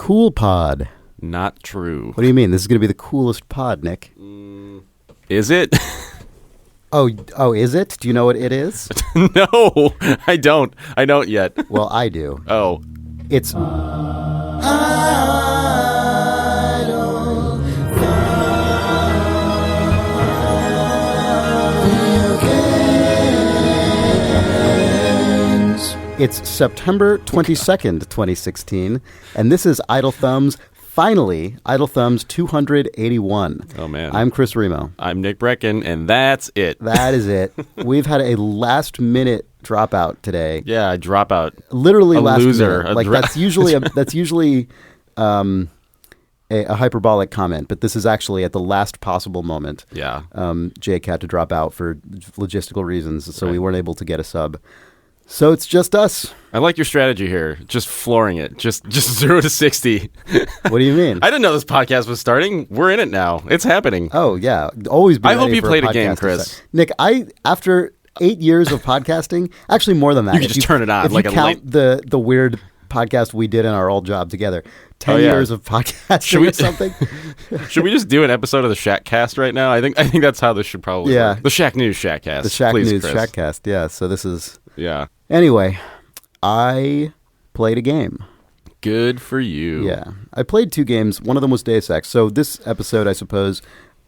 cool pod. Not true. What do you mean? This is going to be the coolest pod, Nick. Is it? Oh, is it? Do you know what it is? No, I don't. I don't yet. Well, I do. Oh. It's... It's September 22nd, 2016, and this is Idle Thumbs, finally, Idle Thumbs 281. Oh, man. I'm Chris Remo. I'm Nick Breckon, and that's it. That is it. We've had a last-minute dropout today. Yeah, dropout. Literally a last loser. minute. Like, that's usually a hyperbolic comment, but this is actually at the last possible moment. Yeah. Jake had to drop out for logistical reasons, so we weren't able to get a sub. So it's just us. I like your strategy here. Just flooring it. Just 0 to 60. What do you mean? I didn't know this podcast was starting. We're in it now. It's happening. Oh, yeah. Always be I ready hope you for played a podcast game, to Chris. start. Nick, after 8 years of podcasting, actually more than that. You can just turn it on if like you a count the weird podcast we did in our old job together. 10 years of podcasting or something. Should we just do an episode of the ShackCast right now? I think that's how this should probably work. The Shacknews ShackCast. The Shacknews Please, Chris. ShackCast, yeah. So this is... Yeah. Anyway, I played a game. Good for you. Yeah. I played 2 games. One of them was Deus Ex. So this episode, I suppose,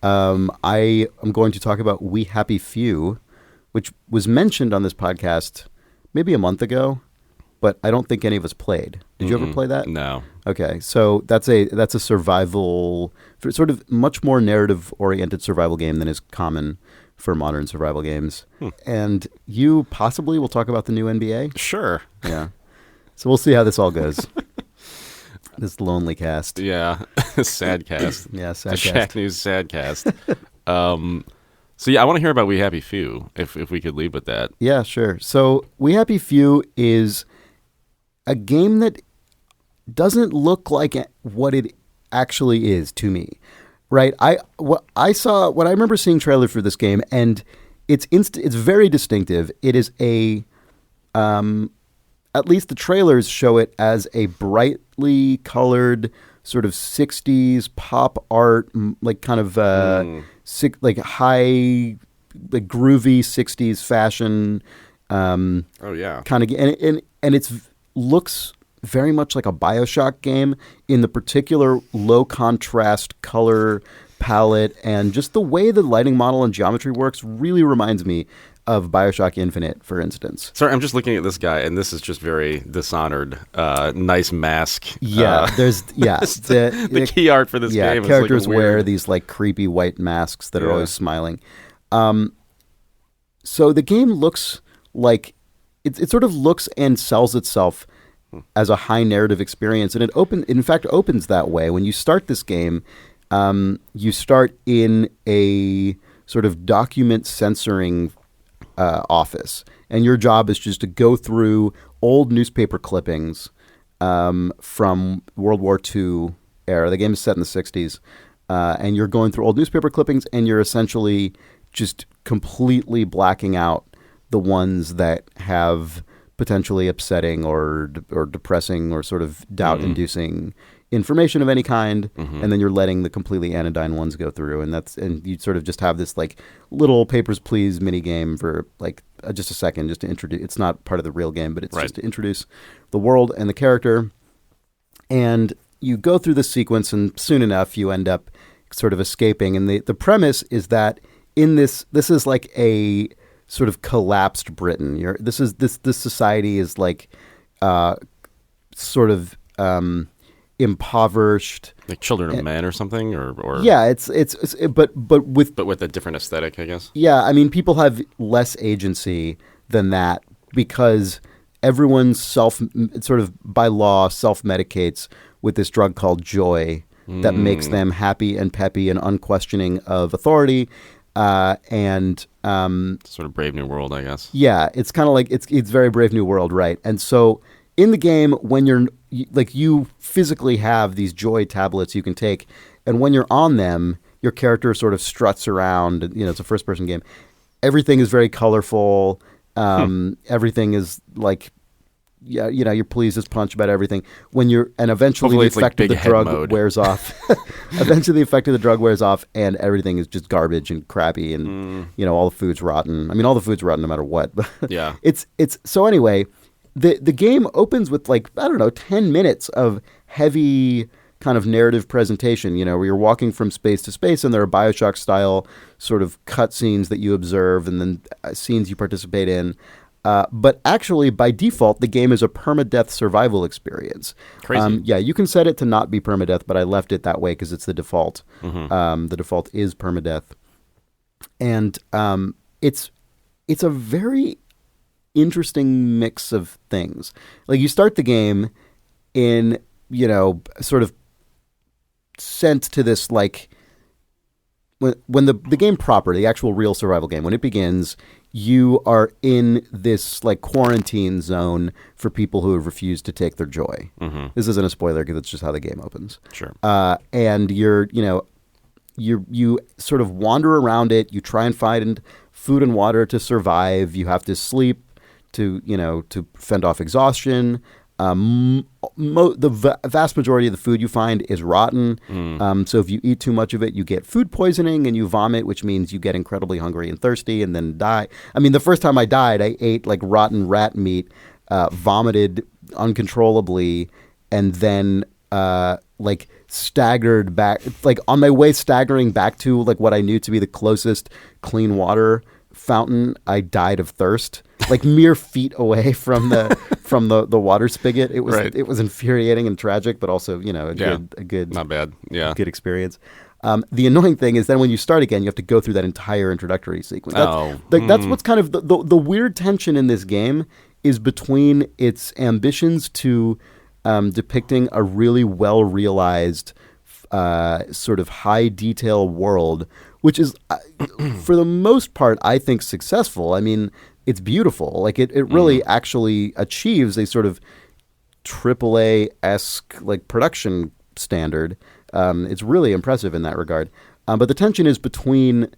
I am going to talk about We Happy Few, which was mentioned on this podcast maybe a month ago, but I don't think any of us played. Did you ever play that? No. Okay. So that's a survival, sort of much more narrative-oriented survival game than is common for modern survival games. And you possibly will talk about the new NBA? Sure. Yeah. So we'll see how this all goes. This lonely cast. Yeah. Sad cast. Yeah, sad the cast. Shacknews sad cast. So yeah, I want to hear about We Happy Few, if we could lead with that. Yeah, sure. So We Happy Few is a game that doesn't look like what it actually is to me. Right, I remember seeing trailer for this game, and it's very distinctive. It is at least the trailers show it as a brightly colored sort of 60s pop art, like kind of like high, like groovy 60s fashion. Oh yeah, kind of, and it's looks very much like a BioShock game in the particular low contrast color palette, and just the way the lighting model and geometry works really reminds me of BioShock Infinite, for instance. Sorry, I'm just looking at this guy, and this is just very Dishonored. Nice mask. Yeah, the key art for this game. Characters is like wear these like creepy white masks that are always smiling. So the game looks like it sort of looks and sells itself as a high narrative experience, and it opens that way. When you start this game, you start in a sort of document censoring office, and your job is just to go through old newspaper clippings from World War II era. The game is set in the 60s, and you're going through old newspaper clippings, and you're essentially just completely blacking out the ones that have potentially upsetting or depressing or sort of doubt-inducing information of any kind, and then you're letting the completely anodyne ones go through, and you sort of just have this like little Papers, Please mini game for like just a second, just to introduce. It's not part of the real game, but it's just to introduce the world and the character, and you go through the sequence, and soon enough you end up sort of escaping. And the premise is that in this is like a sort of collapsed Britain. This society is like sort of impoverished, like Children of Men or something, or yeah, but with a different aesthetic, I guess. Yeah, I mean, people have less agency than that because everyone sort of by law self-medicates with this drug called joy that makes them happy and peppy and unquestioning of authority. And sort of Brave New World, I guess. Yeah, it's kind of like it's very Brave New World, right? And so in the game, when you physically have these joy tablets you can take, and when you're on them, your character sort of struts around. You know, it's a first-person game. Everything is very colorful. Everything is like yeah, you're pleased as punch about everything. And eventually Hopefully the effect of the drug mode. wears off. Eventually the effect of the drug wears off, and everything is just garbage and crappy, and all the food's rotten. I mean, all the food's rotten no matter what. Yeah. It's so anyway. The game opens with 10 minutes of heavy kind of narrative presentation, where you're walking from space to space, and there are BioShock style sort of cutscenes that you observe, and then scenes you participate in. But actually, by default, the game is a permadeath survival experience. Crazy. Yeah, you can set it to not be permadeath, but I left it that way because it's the default. The default is permadeath, and it's a very interesting mix of things. Like, you start the game in, sort of sent to this, like, when the game proper, the actual real survival game, when it begins, you are in this, like, quarantine zone for people who have refused to take their joy. This isn't a spoiler because it's just how the game opens. Sure. And you sort of wander around it. You try and find food and water to survive. You have to sleep to fend off exhaustion. The vast majority of the food you find is rotten. So if you eat too much of it, you get food poisoning and you vomit, which means you get incredibly hungry and thirsty and then die. I mean, the first time I died, I ate like rotten rat meat, vomited uncontrollably, and then like staggered back, like on my way staggering back to like what I knew to be the closest clean water fountain, I died of thirst, like mere feet away from the water spigot. It was It was infuriating and tragic, but also a good not bad good experience. The annoying thing is then when you start again, you have to go through that entire introductory sequence. That's what's kind of the weird tension in this game is between its ambitions to depicting a really well realized sort of high detail world, which is for the most part I think successful. I mean, it's beautiful. Like it really actually achieves a sort of AAA-esque like production standard. It's really impressive in that regard. But the tension is between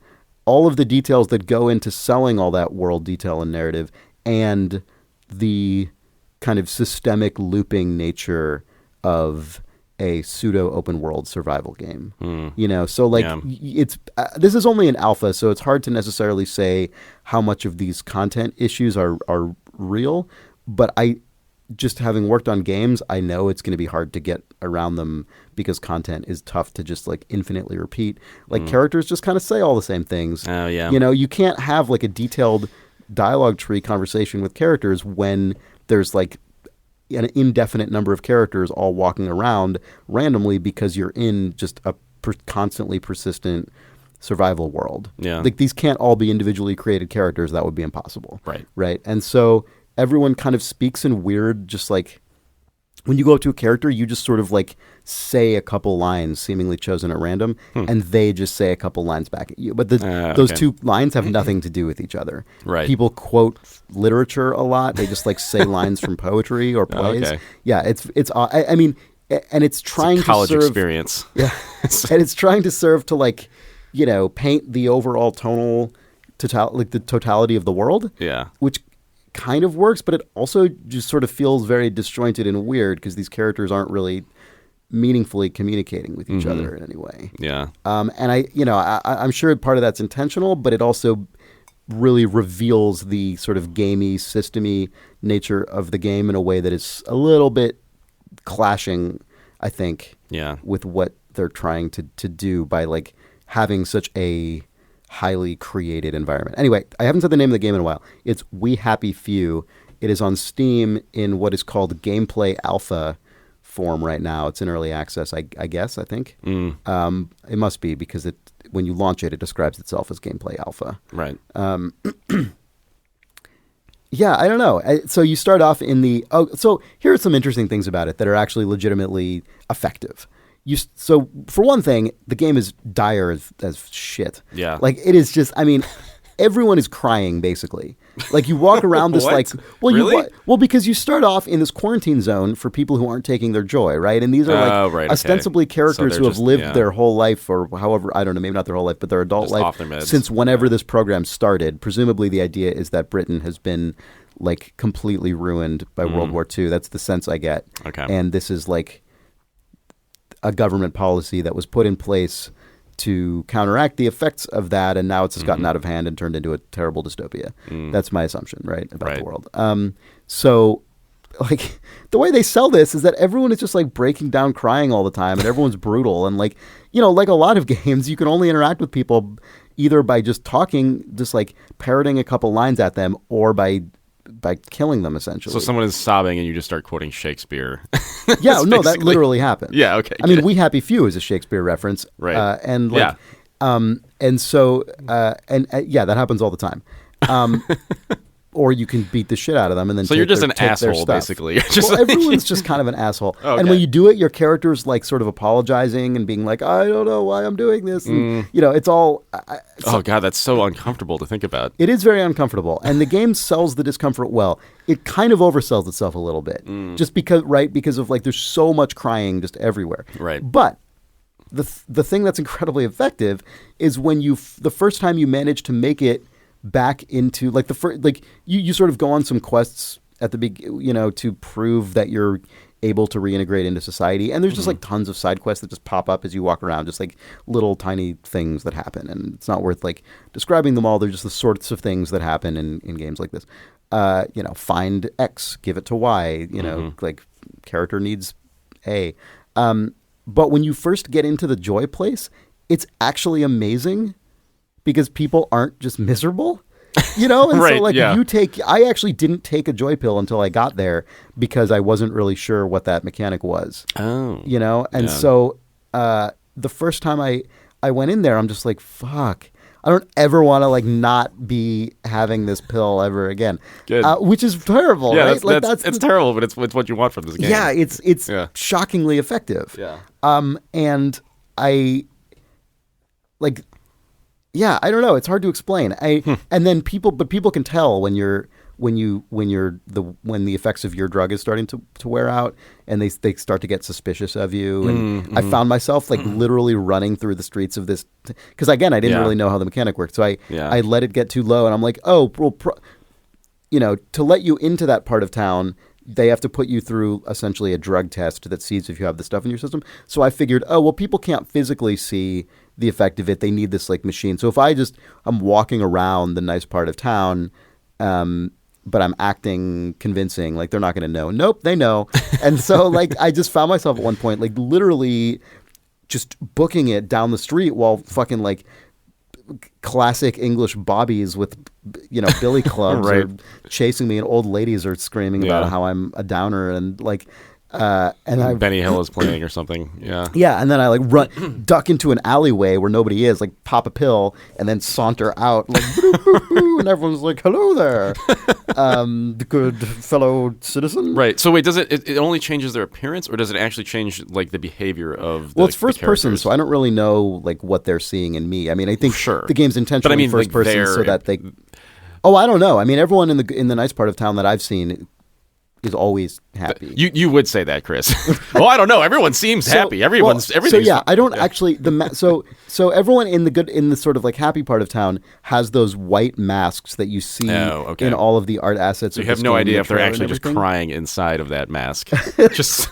all of the details that go into selling all that world detail and narrative and the kind of systemic looping nature of a pseudo open world survival game. So like it's this is only an alpha, so it's hard to necessarily say how much of these content issues are real, but I just having worked on games, I know it's going to be hard to get around them because content is tough to just like infinitely repeat. Like characters just kind of say all the same things. Oh yeah. You can't have like a detailed dialogue tree conversation with characters when there's like an indefinite number of characters all walking around randomly because you're in just a constantly persistent survival world. Yeah. Like these can't all be individually created characters. That would be impossible. Right. And so everyone kind of speaks in weird, just like when you go up to a character, you just sort of like say a couple lines seemingly chosen at random, and they just say a couple lines back at you. But those two lines have nothing to do with each other. Right. People quote literature a lot. They just like say lines from poetry or plays. Okay. Yeah, it's. I mean, and it's trying it's a college to serve experience. Yeah, and it's trying to serve to like, paint the overall the totality of the world. Yeah. Which kind of works, but it also just sort of feels very disjointed and weird because these characters aren't really meaningfully communicating with each other in any way. Yeah. And I'm sure part of that's intentional, but it also really reveals the sort of gamey, systemy nature of the game in a way that is a little bit clashing, I think, with what they're trying to do by like having such a highly created environment. Anyway, I haven't said the name of the game in a while. It's We Happy Few. It is on Steam in what is called gameplay alpha form right now. It's in early access, I think. It must be because when you launch it, it describes itself as gameplay alpha. Right. Yeah, I don't know. So you start off so here are some interesting things about it that are actually legitimately effective. So for one thing, the game is dire as shit. Yeah. Like it is just, I mean, everyone is crying basically. Like you walk around this like Really? Because you start off in this quarantine zone for people who aren't taking their joy, right? And these are ostensibly characters who have lived their whole life, or however, I don't know, maybe not their whole life, but their adult life since whenever this program started. Presumably the idea is that Britain has been like completely ruined by World War II. That's the sense I get. Okay. And this is like a government policy that was put in place to counteract the effects of that, and now it's just gotten out of hand and turned into a terrible dystopia. That's my assumption, right, about the world. So, like, the way they sell this is that everyone is just, like, breaking down crying all the time, and everyone's brutal, and, like, you know, like a lot of games, you can only interact with people either by just talking, just, like, parroting a couple lines at them, or by killing them, essentially. So someone is sobbing and you just start quoting Shakespeare. Yeah, no, that literally happened. Yeah, okay. I mean, We Happy Few is a Shakespeare reference. Right. And like, yeah, that happens all the time. Or you can beat the shit out of them and then so you're just an asshole, basically. Everyone's just kind of an asshole. Okay. And when you do it, your character's like sort of apologizing and being like, I don't know why I'm doing this. And, you know, it's all... oh, God, that's so uncomfortable to think about. It is very uncomfortable. And the game sells the discomfort well. It kind of oversells itself a little bit. Just because of like, there's so much crying just everywhere. Right. But the thing that's incredibly effective is when the first time you manage to make it back into like you sort of go on some quests at the you know, to prove that you're able to reintegrate into society, and there's just like tons of side quests that just pop up as you walk around, just like little tiny things that happen, and it's not worth like describing them all. They're just the sorts of things that happen in games like this. You know, find X, give it to Y, you know, like character needs A. But when you first get into the joy place, it's actually amazing because people aren't just miserable, you know? And right, so like yeah. I actually didn't take a joy pill until I got there because I wasn't really sure what that mechanic was. Oh. You know? And so the first time I went in there, I'm just like, fuck, I don't ever want to like not be having this pill ever again. Good. Which is terrible, yeah, right? It's terrible, but it's what you want from this game. Yeah, it's shockingly effective. Yeah. And I like, yeah, I don't know. It's hard to explain. And then people can tell when the effects of your drug is starting to wear out, and they start to get suspicious of you. And I found myself like literally running through the streets of this because again, I didn't really know how the mechanic worked. So I let it get too low, and I'm like, oh, well, you know, to let you into that part of town, they have to put you through essentially a drug test that sees if you have the stuff in your system. So I figured, oh, well, people can't physically see the effect of it. They need this like machine. So if I'm walking around the nice part of town, but I'm acting convincing, like they're not going to know. Nope, they know. And so like I just found myself at one point like literally just booking it down the street while fucking like classic English bobbies with, you know, billy clubs right. are chasing me, and old ladies are screaming about how I'm a downer, and like and Benny Hill is playing or something. Yeah, and then I like duck into an alleyway where nobody is, like pop a pill, and then saunter out, like boo, boo, boo, and everyone's like, "Hello there, good fellow citizen." Right. So wait, does it only changes their appearance, or does it actually change like the behavior of? Well, it's first person, so I don't really know like what they're seeing in me. I mean, I think the game's intentionally first person so that they. Oh, I don't know. I mean, everyone in the nice part of town that I've seen is always happy. You would say that, Chris. Well, I don't know. Everyone seems happy. Everything's. So yeah, I don't actually so everyone in the sort of like happy part of town has those white masks that you see in all of the art assets. So you have no idea if they're actually just crying inside of that mask.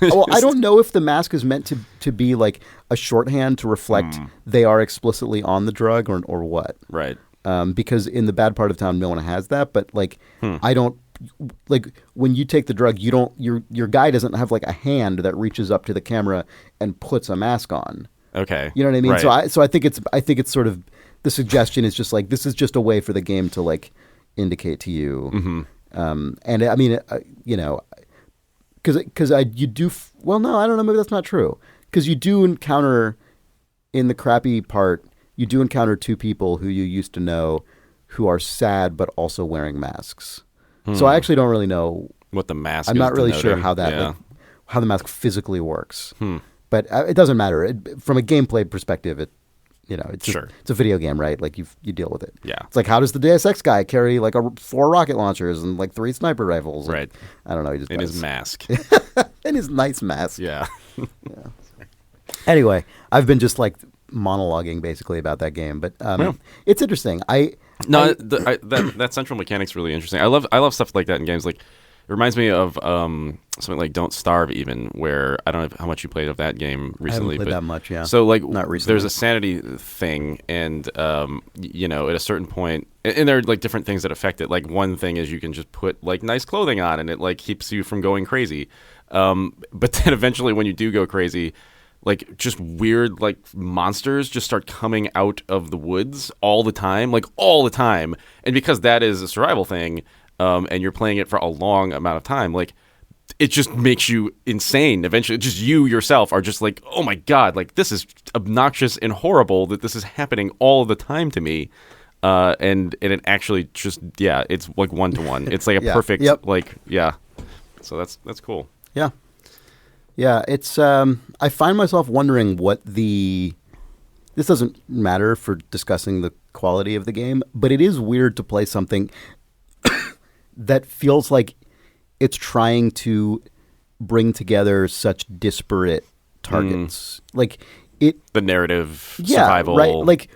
Well, I don't know if the mask is meant to be like a shorthand to reflect they are explicitly on the drug or what. Right. Because in the bad part of town, no one has that. But like, I don't. Like when you take the drug, you don't. Your guy doesn't have like a hand that reaches up to the camera and puts a mask on. Okay, you know what I mean. Right. So I think it's sort of the suggestion is just like this is just a way for the game to like indicate to you. Mm-hmm. And I mean, you know, because you do. Well, no, I don't know. Maybe that's not true. Because you do encounter in the crappy part, you do encounter two people who you used to know who are sad but also wearing masks. So I actually don't really know what the mask. I'm not really sure how that like, how the mask physically works. But it doesn't matter. From a gameplay perspective, It's just, it's a video game, right? Like you deal with it. Yeah. It's like, how does the Deus Ex guy carry like 4 rocket launchers and like 3 sniper rifles? Right. I don't know. He just in his mask. in his nice mask. Yeah. Yeah. Anyway, I've been just like monologuing basically about that game, but it's interesting. That central mechanic's really interesting. I love stuff like that in games. Like, it reminds me of something like Don't Starve, even, where I don't know how much you played of that game recently. I haven't played that much, yeah. So, like, not recently. There's a sanity thing, and, at a certain point, and there are, like, different things that affect it. Like, one thing is you can just put, like, nice clothing on, and it, like, keeps you from going crazy. But then eventually when you do go crazy, like, just weird, like, monsters just start coming out of the woods all the time. And because that is a survival thing, and you're playing it for a long amount of time, like, it just makes you insane. Eventually, just you yourself are just like, oh my God, like, this is obnoxious and horrible that this is happening all the time to me. And it actually just, it's like 1-to-1. It's like a perfect, So that's cool. Yeah. Yeah, it's, I find myself wondering this doesn't matter for discussing the quality of the game, but it is weird to play something that feels like it's trying to bring together such disparate targets. Like the narrative, survival, right? Like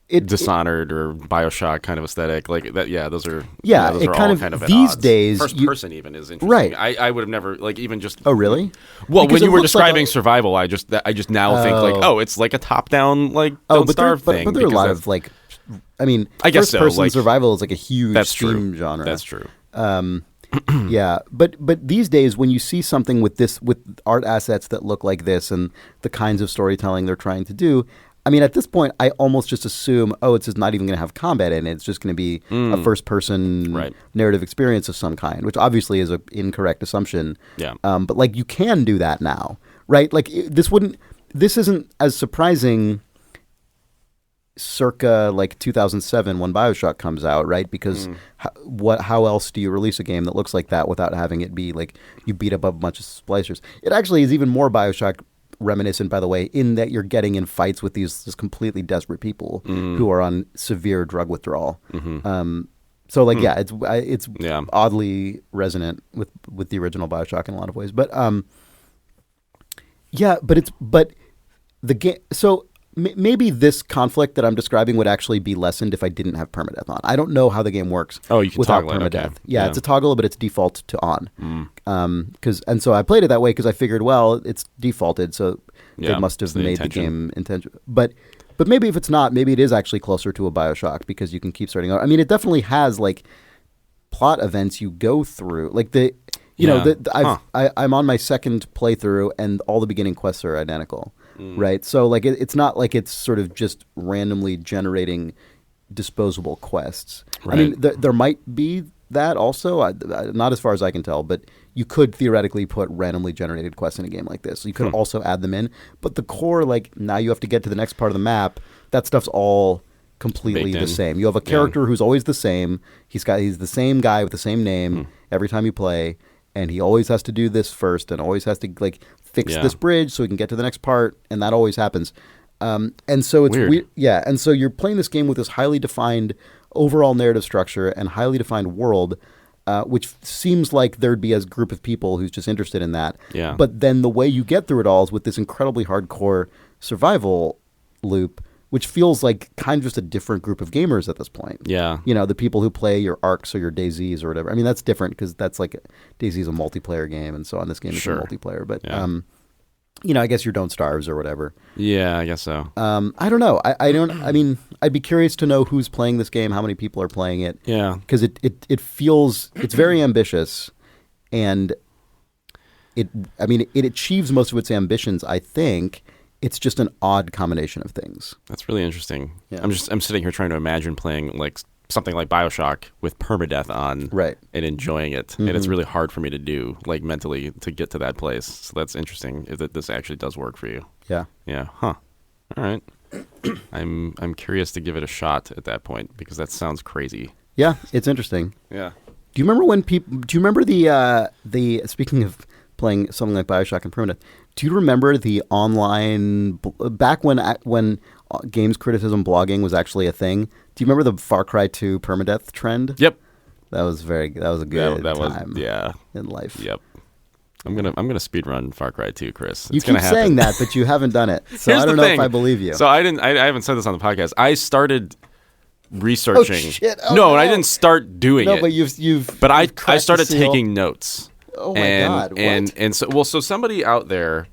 Dishonored or BioShock kind of aesthetic, like that. Yeah, those are those are all kind of these odds. days. First person even is interesting. Right. I would have never even just. Oh really? Well, because when you were describing survival, I just now think like, it's like a top down like Don't Starve thing. But there are a lot of like, I mean, I guess first person like, survival is like a huge Steam genre. That's true. Yeah, but these days when you see something with art assets that look like this and the kinds of storytelling they're trying to do, I mean, at this point, I almost just assume, it's just not even going to have combat in it. It's just going to be a first-person narrative experience of some kind, which obviously is an incorrect assumption. Yeah. But like, you can do that now, right? Like, this isn't as surprising circa like 2007 when BioShock comes out, right? Because how else do you release a game that looks like that without having it be like you beat up a bunch of splicers? It actually is even more BioShock reminiscent, by the way, in that you're getting in fights with these completely desperate people who are on severe drug withdrawal. So like, it's oddly resonant with the original BioShock in a lot of ways. But but the game. So maybe this conflict that I'm describing would actually be lessened if I didn't have permadeath on. I don't know how the game works. Oh, you can without toggle permadeath. it. Okay. Yeah, it's a toggle, but it's default to on. And so I played it that way because I figured, well, it's defaulted, so they must have made the game intentional. But maybe if it's not, maybe it is actually closer to a BioShock because you can keep starting out. I mean, it definitely has like plot events you go through, like I'm on my second playthrough, and all the beginning quests are identical. Right, so like it's not like it's sort of just randomly generating disposable quests. Right. I mean, there might be that also, not as far as I can tell, but you could theoretically put randomly generated quests in a game like this. So you could also add them in, but the core, like now you have to get to the next part of the map. That stuff's all completely the same. You have a character who's always the same. He's the same guy with the same name every time you play, and he always has to do this first, and always has to like fix this bridge so we can get to the next part, and that always happens. And so it's weird. Yeah, and so you're playing this game with this highly defined overall narrative structure and highly defined world, which seems like there'd be a group of people who's just interested in that. Yeah. But then the way you get through it all is with this incredibly hardcore survival loop, which feels like kind of just a different group of gamers at this point. Yeah. You know, the people who play your Arcs or your DayZs or whatever. I mean, that's different because that's like DayZ is a multiplayer game, and so on this game is a multiplayer. But, I guess your Don't Starves or whatever. Yeah, I guess so. I don't know. I mean, I'd be curious to know who's playing this game, how many people are playing it. Yeah. Because it feels, it's very ambitious, and it achieves most of its ambitions, I think. It's just an odd combination of things. That's really interesting. Yeah. I'm sitting here trying to imagine playing like something like BioShock with permadeath on, and enjoying it. And it's really hard for me to do, like mentally, to get to that place. So that's interesting. If this actually does work for you. Yeah. Yeah. Huh. All right. I'm curious to give it a shot at that point because that sounds crazy. Yeah, it's interesting. Yeah. Do you remember the speaking of playing something like BioShock and permadeath? Do you remember the online back when games criticism blogging was actually a thing. Do you remember the Far Cry 2 permadeath trend? Yep. That was a good that time. Was in life. Yep. I'm gonna speedrun Far Cry 2, Chris. You keep saying that, but you haven't done it. So I don't know if I believe you. So I haven't said this on the podcast. I started researching. Oh shit! Oh, no, and I didn't start doing it. No, but you've. But I started taking notes. Oh my god! What? And so somebody out there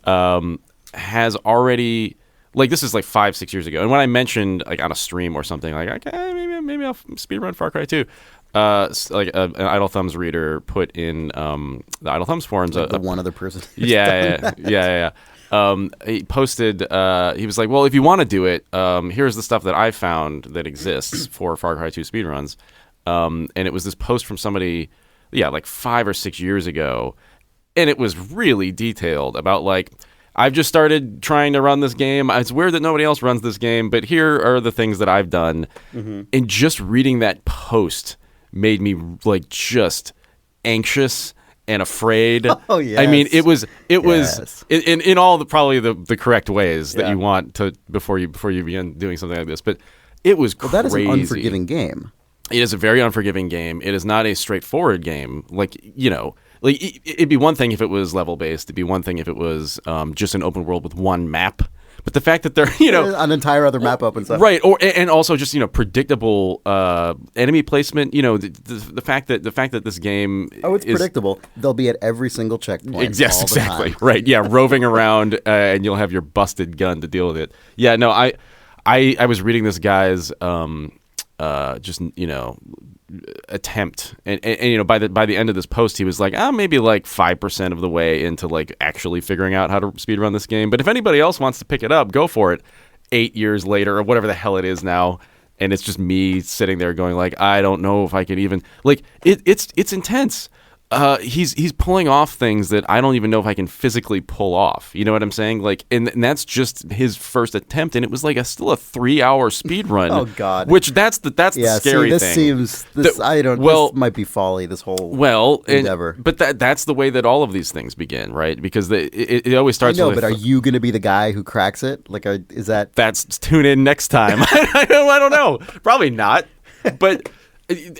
has already, like, this is like 5-6 years ago. And when I mentioned, like, on a stream or something, like, okay, maybe I'll speedrun Far Cry 2. Like an Idle Thumbs reader put in the Idle Thumbs forums. Like the one other person. Yeah. He posted. He was like, "Well, if you want to do it, here's the stuff that I found that exists for Far Cry 2 speedruns." And it was this post from somebody, like 5 or 6 years ago, and it was really detailed about, like, I've just started trying to run this game. It's weird that nobody else runs this game, but here are the things that I've done. Mm-hmm. And just reading that post made me, like, just anxious and afraid. Oh yes. I mean, it was in all the correct ways that you want to before you begin doing something like this. But it was crazy. That is an unforgiving game. It is a very unforgiving game. It is not a straightforward game. Like, like, it'd be one thing if it was level based. It'd be one thing if it was just an open world with one map. But the fact that they're, an entire other map opens up, right? And also just predictable enemy placement. The fact that this game it's predictable. They'll be at every single checkpoint. Yes, exactly. Right. Yeah, roving around, and you'll have your busted gun to deal with it. Yeah. No, I was reading this guy's just attempt, and by the end of this post, he was like, maybe like 5% of the way into, like, actually figuring out how to speedrun this game. But if anybody else wants to pick it up, go for it. 8 years later, or whatever the hell it is now, and it's just me sitting there going, like, I don't know if I can even, like, it's intense. He's pulling off things that I don't even know if I can physically pull off. You know what I'm saying? Like, and that's just his first attempt, and it was like still a 3-hour speed run. Oh God! Which that's the scary thing. This might be folly. This whole endeavor. But that's the way that all of these things begin, right? Because it always starts. I know, but are you going to be the guy who cracks it? Like, is that? That's tune in next time. I don't know. Probably not. But.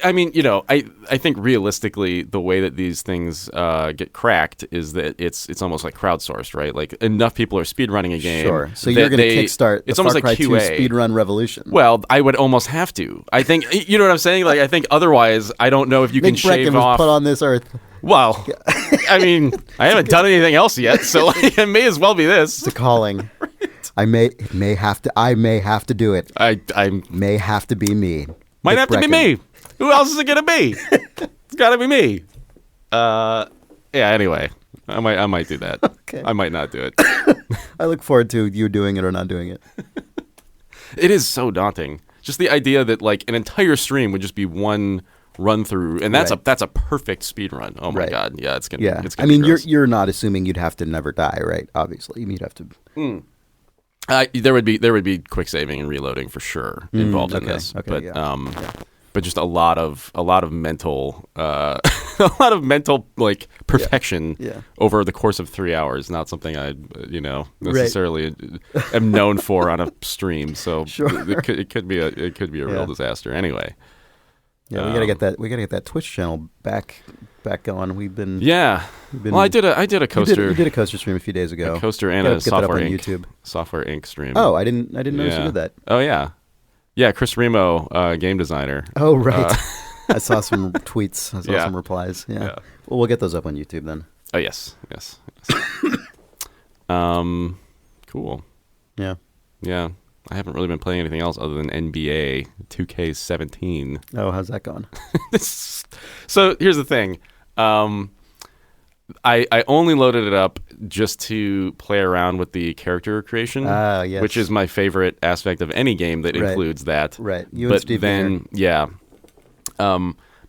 I mean, I think realistically, the way that these things get cracked is that it's almost like crowdsourced, right? Like, enough people are speedrunning a game. Sure. So you're going to kickstart it's the almost Far Cry like QA 2 speedrun revolution. Well, I would almost have to. I think, you know what I'm saying? Like, I think otherwise, I don't know if you can shave Breckon off. Was put on this earth. Well, I mean, I haven't done anything else yet, so it may as well be this. It's a calling. Right. I may have to do it. I may have to be me. Might have to be me. Who else is it gonna be? It's gotta be me. Yeah. Anyway, I might do that. Okay. I might not do it. I look forward to you doing it or not doing it. It is so daunting. Just the idea that, like, an entire stream would just be one run through, and that's a perfect speed run. Oh my God. Yeah. It's gonna. Yeah. It's gonna be gross. you're not assuming you'd have to never die, right? Obviously, you'd have to. There would be quick saving and reloading for sure involved in this. Okay. But just a lot of mental like perfection over the course of 3 hours. Not something I necessarily am known for on a stream. So it could be a real disaster. Anyway, yeah, we gotta get that Twitch channel back going. We've been well, I did a coaster. You did a coaster stream a few days ago. A coaster and a Software Inc. YouTube. Software Inc. stream. Oh, I didn't notice you did that. Oh yeah. Yeah, Chris Remo, game designer. Oh, right. I saw some tweets. I saw some replies. Yeah. Well, we'll get those up on YouTube then. Oh, yes. Cool. Yeah. Yeah. I haven't really been playing anything else other than NBA 2K17. Oh, how's that going? So here's the thing. I only loaded it up just to play around with the character creation, yes. which is my favorite aspect of any game that includes that. Right. And Steve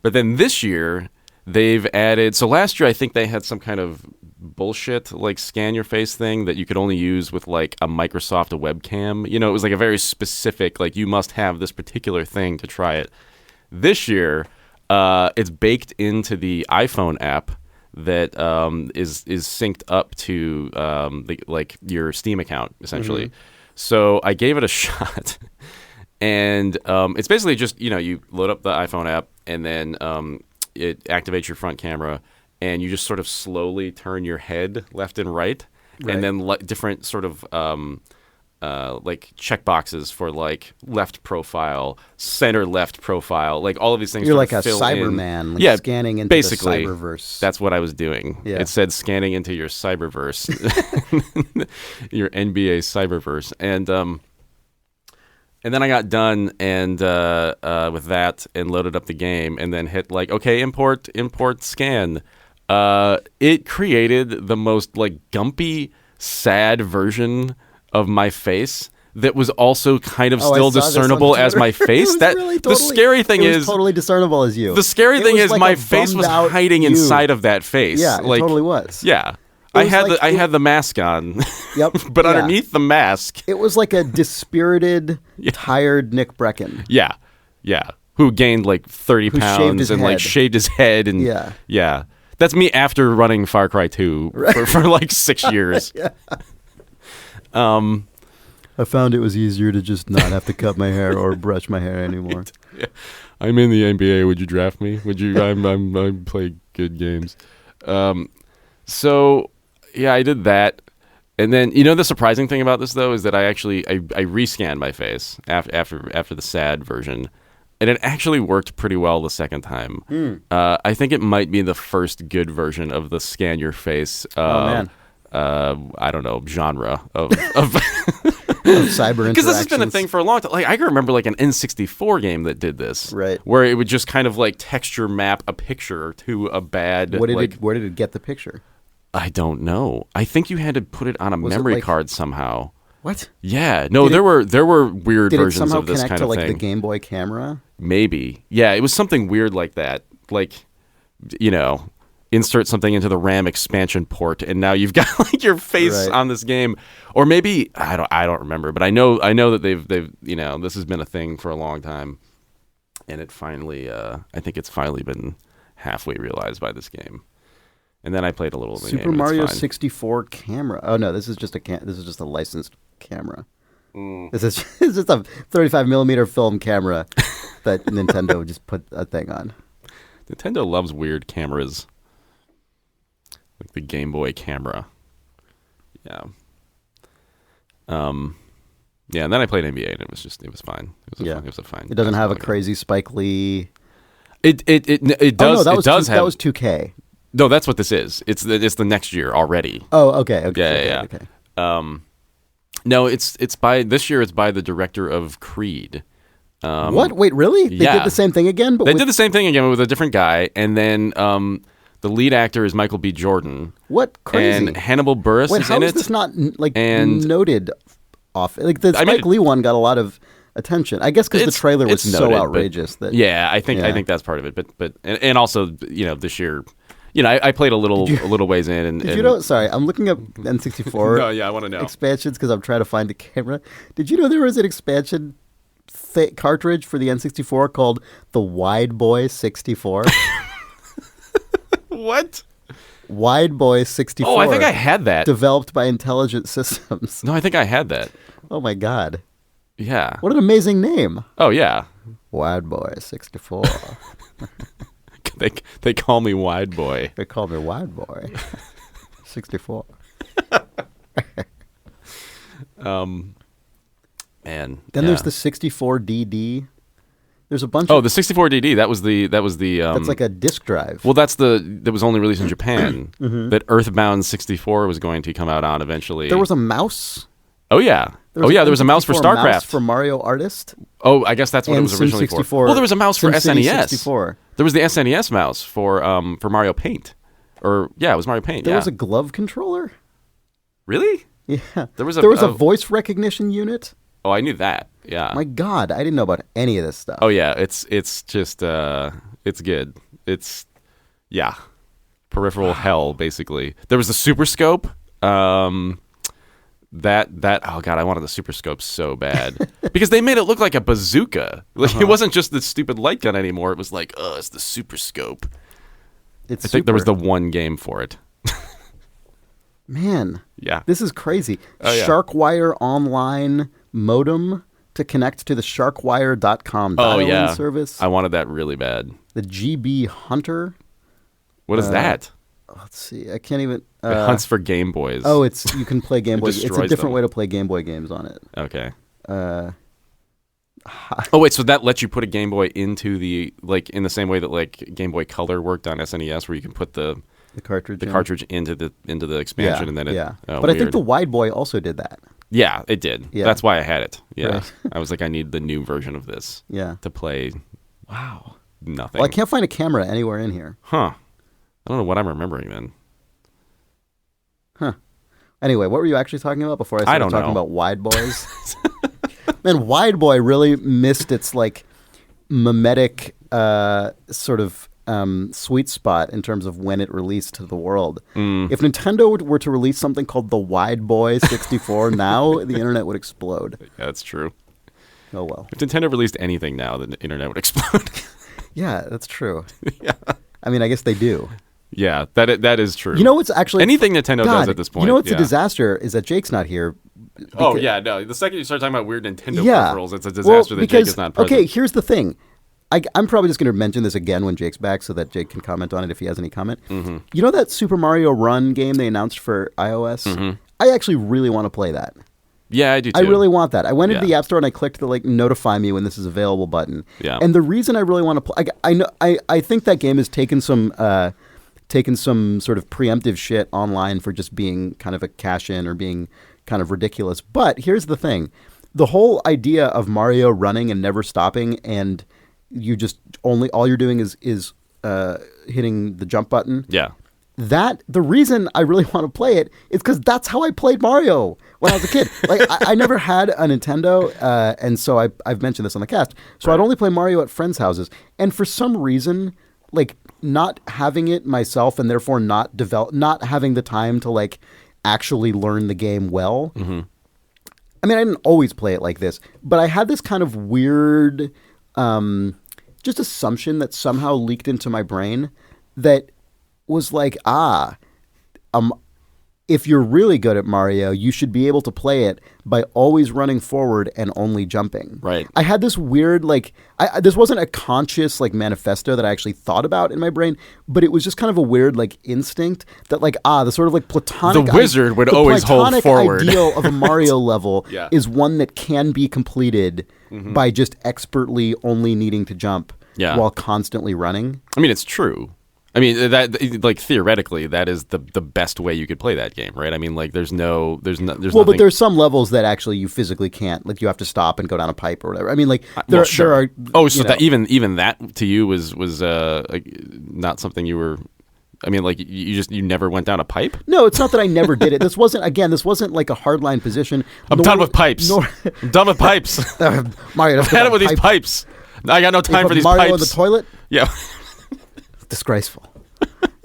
but then this year they've added. So last year I think they had some kind of bullshit like scan your face thing that you could only use with like a Microsoft webcam. It was like a very specific, like, you must have this particular thing to try it. This year, it's baked into the iPhone app that is synced up to like your Steam account essentially. So I gave it a shot, and it's basically just you load up the iPhone app, and then it activates your front camera, and you just sort of slowly turn your head left and right. And then different sort of like check boxes for like left profile, center left profile, like all of these things. You're like a fill Cyberman, in. scanning into basically, the cyberverse. That's what I was doing. Yeah. It said scanning into your cyberverse, your NBA cyberverse, and then I got done and with that and loaded up the game and then hit like import scan. It created the most like gumpy, sad version of my face that was also kind of still discernible as my face. The scary thing is totally discernible as you. The scary thing is my face was hiding inside of that face. Yeah, it like, totally was. Yeah. I had the mask on. Yep. But underneath the mask, it was like a dispirited, tired Nick Breckon. Yeah. Yeah. Who gained like 30 pounds and like shaved his head and yeah. That's me after running Far Cry 2 for like 6 years. Yeah. I found it was easier to just not have to cut my hair or brush my hair anymore. Yeah. I'm in the NBA. Would you draft me? Would you? I play good games. So yeah, I did that, and then the surprising thing about this though is that I rescanned my face after the sad version. And it actually worked pretty well the second time. I think it might be the first good version of the scan your face. I don't know, genre of cyber interactions. Because this has been a thing for a long time. Like I can remember like an N64 game that did this, right? Where it would just kind of like texture map a picture to a bad. Where did it get the picture? I don't know. I think you had to put it on a memory card somehow. What? Yeah. No, there were weird versions of this kind of thing. Did it somehow connect to like the Game Boy camera? Maybe. Yeah, it was something weird like that. Like, insert something into the RAM expansion port and now you've got like your face on this game. Or maybe I don't remember, but I know that they've this has been a thing for a long time. And it finally I think it's finally been halfway realized by this game. And then I played a little of the game. Super Mario 64 camera. Oh no, this is just a licensed camera. This is just a 35 millimeter film camera that Nintendo just put a thing on. Nintendo loves weird cameras, like the Game Boy camera. Yeah. Yeah, and then I played NBA, and it was fine. It was fine. It doesn't have a crazy Spike Lee. It does. Oh, no, that was 2K. No, that's what this is. It's the next year already. Oh, okay. Okay. No, it's by this year. It's by the director of Creed. What? Wait, really? They did the same thing again? But they did the same thing again with a different guy, and then the lead actor is Michael B. Jordan. What crazy? And Hannibal Buress is in it. How is this not noted off? Like the Spike Lee one got a lot of attention. I guess because the trailer was so outrageous that. Yeah, I think that's part of it. But also this year. I played a little ways in. And, did you know? Sorry, I'm looking up N64. No, yeah, I want to know expansions because I'm trying to find a camera. Did you know there was an expansion cartridge for the N64 called the Wide Boy 64? What? Wide Boy 64. Oh, I think I had that. Developed by Intelligent Systems. No, I think I had that. Oh my God. Yeah. What an amazing name. Oh yeah. Wide Boy 64. They call me Wide Boy. They call me Wide Boy. 64. Man. Then there's the 64DD. There's a bunch. Oh, the 64DD. That was the. That's like a disk drive. Well, that was only released in Japan. That Earthbound 64 was going to come out on eventually. There was a mouse. Oh yeah. There was a mouse for StarCraft. Mouse for Mario Artist. Oh, I guess that's what it was originally for. Well, there was a mouse for SNES. 64. There was the SNES mouse for Mario Paint. Or yeah, it was Mario Paint. There was a glove controller. Really? Yeah. There was a voice recognition unit. Oh, I knew that. Yeah. My God, I didn't know about any of this stuff. Oh yeah, it's just it's good. It's peripheral hell basically. There was the Super Scope. That oh God, I wanted the Super Scope so bad because they made it look like a bazooka. Like it wasn't just the stupid light gun anymore. It was like, it's the Super Scope. I think there was the one game for it. Man, Yeah. this is crazy. Oh, yeah. SharkWire online modem to connect to the sharkwire.com Oh, dial-in yeah. service. I wanted that really bad. The GB Hunter. What is that? Let's see. I can't even... It hunts for Game Boys. Oh, you can play Game Boy. It's a destroys different them. way to play Game Boy games on it. Okay. Oh, wait, so that lets you put a Game Boy into the, like, in the same way that, like, Game Boy Color worked on SNES, where you can put the cartridge into the expansion, and then it... Yeah, oh, but weird. I think the Wide Boy also did that. Yeah, it did. Yeah. That's why I had it. Yeah. Right. I was like, I need the new version of this to play Wow. nothing. Well, I can't find a camera anywhere in here. Huh. I don't know what I'm remembering then. Huh. Anyway, what were you actually talking about before I started talking know. about Wide Boys? Man, Wide Boy really missed its, like, mimetic sort of sweet spot in terms of when it released to the world. If Nintendo were to release something called the Wide Boy 64 now, the internet would explode. Yeah, that's true. Oh, well. If Nintendo released anything now, the internet would explode. Yeah, that's true. Yeah. I mean, I guess they do. Yeah, that is true. You know what's actually... Anything Nintendo does at this point. You know what's a disaster is that Jake's not here. Oh, yeah, no. The second you start talking about weird Nintendo peripherals, it's a disaster Well, that because, Jake is not present. Okay, here's the thing. I'm probably just going to mention this again when Jake's back so that Jake can comment on it if he has any comment. Mm-hmm. You know that Super Mario Run game they announced for iOS? Mm-hmm. I actually really want to play that. Yeah, I do too. I really want that. I went into the App Store and I clicked the like notify me when this is available button. Yeah. And the reason I really want to play, I think that game has taken some sort of preemptive shit online for just being kind of a cash in or being kind of ridiculous. But here's the thing: the whole idea of Mario running and never stopping, and you just all you're doing is hitting the jump button. Yeah. That the reason I really want to play it is because that's how I played Mario when I was a kid. Like I never had a Nintendo, and so I've mentioned this on the cast. So I'd only play Mario at friends' houses, and for some reason, like not having it myself, and therefore not having the time to like actually learn the game well. Mm-hmm. I mean, I didn't always play it like this, but I had this kind of weird, just assumption that somehow leaked into my brain that was like, if you're really good at Mario, you should be able to play it by always running forward and only jumping. Right. I had this weird, like, this wasn't a conscious, like, manifesto that I actually thought about in my brain, but it was just kind of a weird, like, instinct that, like, the sort of, like, platonic... The wizard would always hold forward. The ideal of a Mario level Yeah. is one that can be completed by just expertly only needing to jump while constantly running. I mean, it's true. I mean, that like theoretically, that is the best way you could play that game, right? I mean, like there's well, nothing... but there's some levels that actually you physically can't. Like you have to stop and go down a pipe or whatever. I mean, like there are. Oh, so that even that to you was like, not something you were. I mean, like you never went down a pipe? No, it's not that I never did it. This wasn't like a hardline position. I'm done with pipes. I'm done with pipes. Mario, I've had it with these pipes. I got no time for these Mario pipes. in the toilet? Yeah. Disgraceful.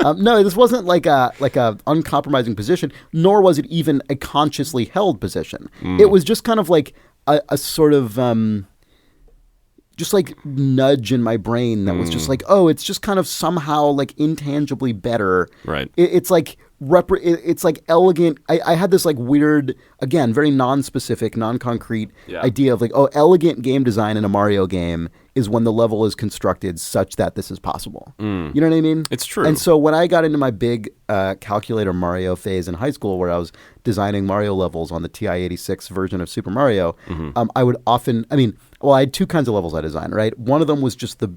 No, this wasn't like a uncompromising position, nor was it even a consciously held position. It was just kind of like a sort of just like nudge in my brain that was just like, oh, it's just kind of somehow like intangibly better. Right. It's like it's like elegant. I had this like weird, again, very non-specific, non-concrete idea of like, oh, elegant game design in a Mario game is when the level is constructed such that this is possible. You know what I mean? It's true. And so when I got into my big calculator Mario phase in high school, where I was designing Mario levels on the TI-86 version of Super Mario, I would often, I had two kinds of levels I designed, right? One of them was just the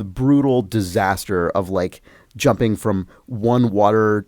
brutal disaster of like jumping from one water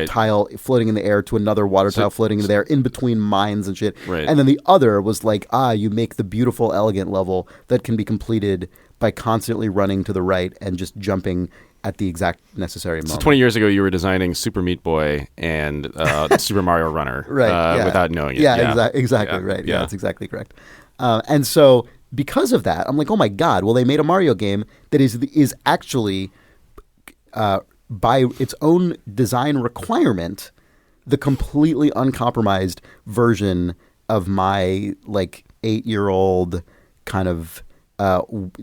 tile floating in the air to another water tile floating in the air in between mines and shit. Right. And then the other was like, you make the beautiful, elegant level that can be completed by constantly running to the right and just jumping at the exact necessary moment. So 20 years ago, you were designing Super Meat Boy and Super Mario Runner without knowing it. Yeah, exactly right. Yeah, that's exactly correct. And so because of that, I'm like, oh my God, well, they made a Mario game that is actually... by its own design requirement, the completely uncompromised version of my like 8-year-old kind of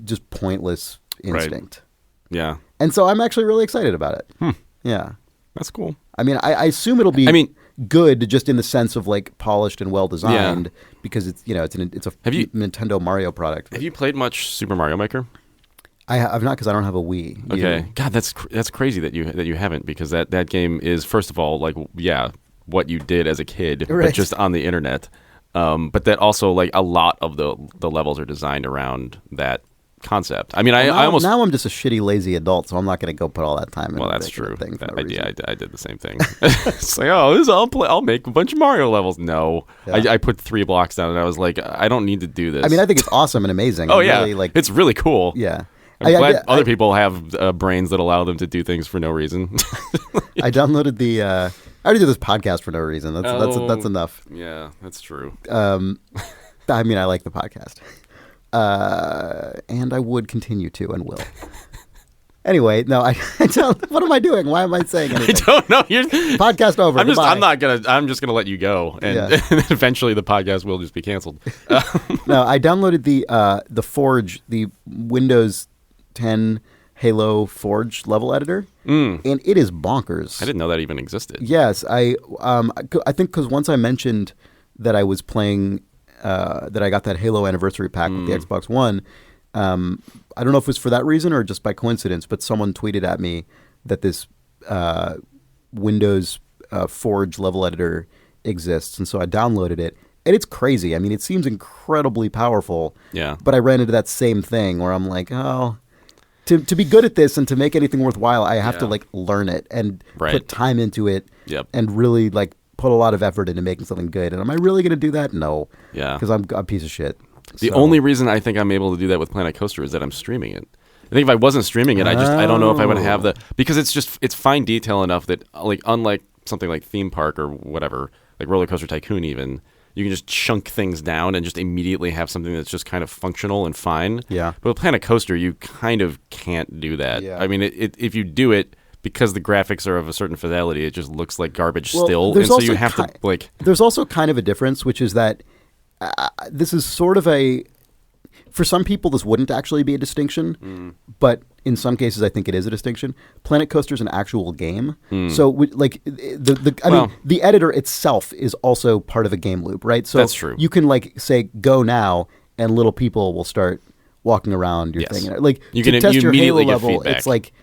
just pointless instinct. Right. Yeah. And so I'm actually really excited about it. Yeah. That's cool. I mean, I assume it'll be good just in the sense of like polished and well designed because it's it's a Nintendo Mario product. Have you played much Super Mario Maker? I've not because I don't have a Wii. Okay, God, that's crazy that you haven't, because that game is, first of all, like, what you did as a kid, but just on the internet. But that also, like, a lot of the levels are designed around that concept. I mean, now I'm just a shitty lazy adult, so I'm not going to go put all that time. Well, that's true. I did the same thing. It's like, I'll make a bunch of Mario levels. No, I put 3 blocks down, and I was like, I don't need to do this. I mean, I think it's awesome and amazing. Really, it's really cool. Yeah. I'm glad other people have brains that allow them to do things for no reason. I downloaded I already did this podcast for no reason. That's enough. Yeah, that's true. I mean, I like the podcast. And I would continue to and will. Anyway, no, I don't. What am I doing? Why am I saying anything? I don't know. Podcast over. I'm just gonna let you go, and eventually the podcast will just be canceled. No, I downloaded the Forge, the Windows 10 Halo Forge level editor, and it is bonkers. I didn't know that even existed. Yes, I think because once I mentioned that I was playing, that I got that Halo anniversary pack with the Xbox One. I don't know if it was for that reason or just by coincidence, but someone tweeted at me that this Windows Forge level editor exists, and so I downloaded it. And it's crazy. I mean, it seems incredibly powerful. Yeah. But I ran into that same thing where I'm like, to be good at this and to make anything worthwhile, I have to like learn it and put time into it and really like put a lot of effort into making something good. And am I really going to do that? No. Yeah. Because I'm a piece of shit. The only reason I think I'm able to do that with Planet Coaster is that I'm streaming it. I think if I wasn't streaming it, I don't know if I would have because it's fine detail enough that, like, unlike something like Theme Park or whatever, like Roller Coaster Tycoon even, you can just chunk things down and just immediately have something that's just kind of functional and fine. Yeah. But with Planet Coaster, you kind of can't do that. Yeah. I mean, if you do it, because the graphics are of a certain fidelity, it just looks like garbage still. And so you have to, like... There's also kind of a difference, which is that this is sort of a... For some people, this wouldn't actually be a distinction, but in some cases, I think it is a distinction. Planet Coaster is an actual game, so like the editor itself is also part of a game loop, right? So that's true. You can like say go now, and little people will start walking around your thing. Like you to can test your Halo level, feedback. it's like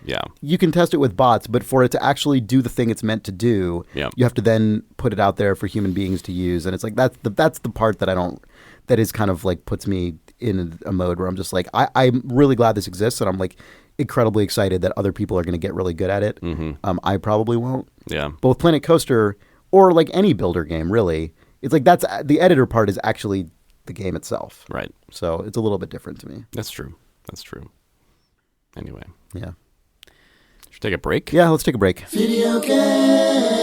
you can test it with bots, but for it to actually do the thing it's meant to do, you have to then put it out there for human beings to use, and it's like that's the part that I don't. That is kind of like puts me in a mode where I'm just like, I'm really glad this exists, and I'm like incredibly excited that other people are going to get really good at it. I probably won't. Yeah. But with Planet Coaster or like any builder game, really, it's like that's the editor part is actually the game itself. Right. So it's a little bit different to me. That's true. That's true. Anyway. Yeah. Should we take a break? Yeah, let's take a break. Video game.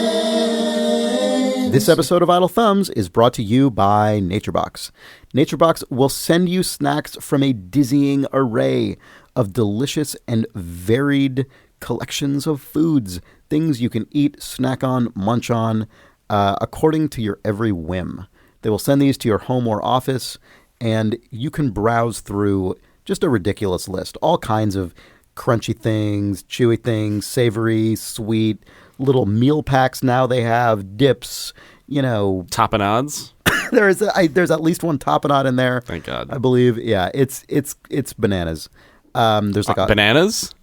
This episode of Idle Thumbs is brought to you by NatureBox. NatureBox will send you snacks from a dizzying array of delicious and varied collections of foods, things you can eat, snack on, munch on, according to your every whim. They will send these to your home or office, and you can browse through just a ridiculous list. All kinds of crunchy things, chewy things, savory, sweet, little meal packs now they have, dips, Tapenades? there's at least one tapenade in there. Thank God. I believe. Yeah, it's bananas. There's like bananas?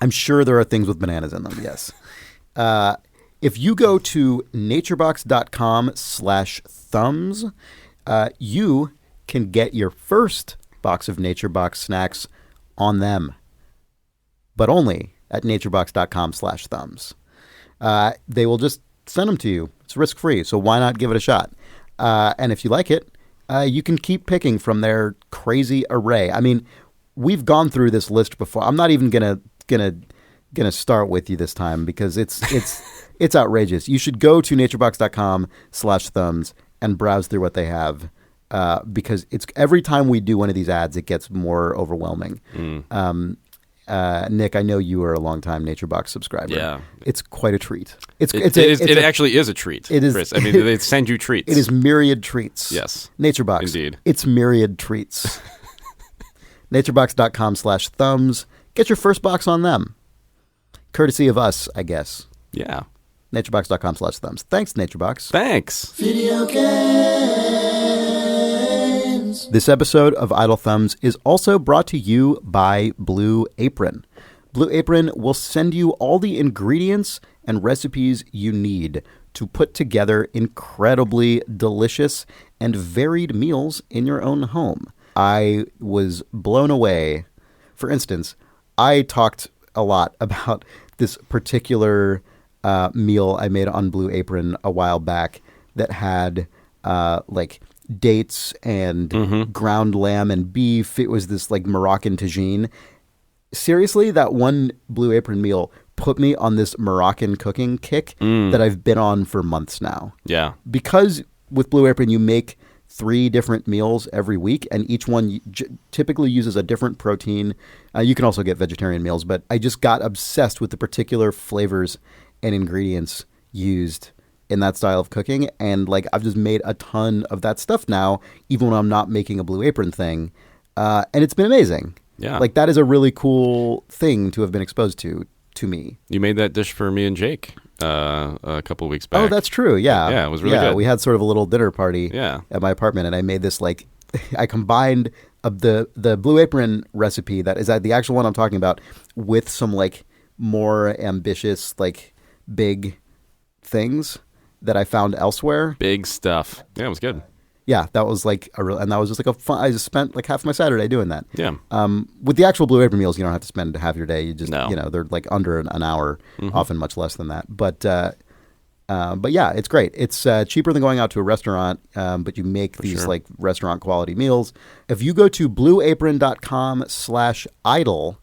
I'm sure there are things with bananas in them, yes. If you go to naturebox.com/thumbs, you can get your first box of NatureBox snacks on them, but only at naturebox.com/thumbs. They will just send them to you. It's risk-free, so why not give it a shot? And if you like it, you can keep picking from their crazy array. I mean, we've gone through this list before. I'm not even gonna start with you this time because it's outrageous. You should go to naturebox.com/thumbs and browse through what they have because it's every time we do one of these ads, it gets more overwhelming. Nick, I know you are a longtime NatureBox subscriber. Yeah, it's quite a treat. It actually is a treat. It is, Chris. I mean, they send you treats. It is myriad treats. Yes, NatureBox. Indeed, it's myriad treats. naturebox.com/thumbs. Get your first box on them, courtesy of us, I guess. Yeah. naturebox.com/thumbs. Thanks, NatureBox. Thanks. Video games. This episode of Idle Thumbs is also brought to you by Blue Apron. Blue Apron will send you all the ingredients and recipes you need to put together incredibly delicious and varied meals in your own home. I was blown away. For instance, I talked a lot about this particular meal I made on Blue Apron a while back that had like dates and ground lamb and beef. It was this like Moroccan tagine. Seriously, that one Blue Apron meal put me on this Moroccan cooking kick that I've been on for months now. Yeah. Because with Blue Apron, you make 3 different meals every week, and each one typically uses a different protein. You can also get vegetarian meals, but I just got obsessed with the particular flavors and ingredients used in that style of cooking. And like, I've just made a ton of that stuff now, even when I'm not making a Blue Apron thing. And it's been amazing. Yeah. Like, that is a really cool thing to have been exposed to me. You made that dish for me and Jake a couple of weeks back. Oh, that's true. Yeah. Yeah, it was really good. We had sort of a little dinner party Yeah. at my apartment, and I made this like, I combined the Blue Apron recipe that is the actual one I'm talking about with some like more ambitious, like big things that I found elsewhere. Big stuff. Yeah, it was good. Yeah, that was like and that was just like a fun. I just spent like half my Saturday doing that. Yeah. With the actual Blue Apron meals, you don't have to spend half your day. You just, No. they're like under an hour, often much less than that. But yeah, it's great. It's cheaper than going out to a restaurant, but you make these like restaurant quality meals. If you go to blueapron.com/idle,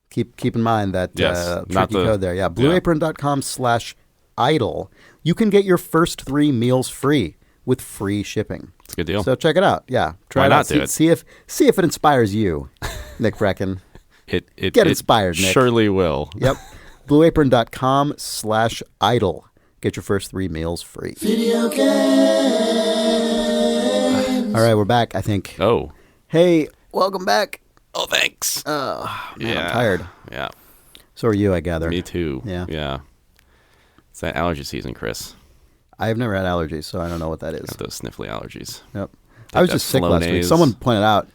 keep in mind that tricky code there. Yeah, blueapron.com/idle. You can get your first 3 meals free with free shipping. It's a good deal. So check it out. Yeah, try Why it not out. do it? See if it inspires you, Nick Breckon. It Get inspired, Nick. Surely will. Yep. blueapron.com/idle. Get your first 3 meals free. Video games. All right, we're back, I think. Oh. Hey, welcome back. Oh, thanks. Oh, man, Yeah. I'm tired. Yeah. So are you, I gather. Me too. Yeah. Yeah. It's that allergy season, Chris. I've never had allergies, so I don't know what that is. Got those sniffly allergies. Yep. I was that just sick last week. Flonase. Someone pointed out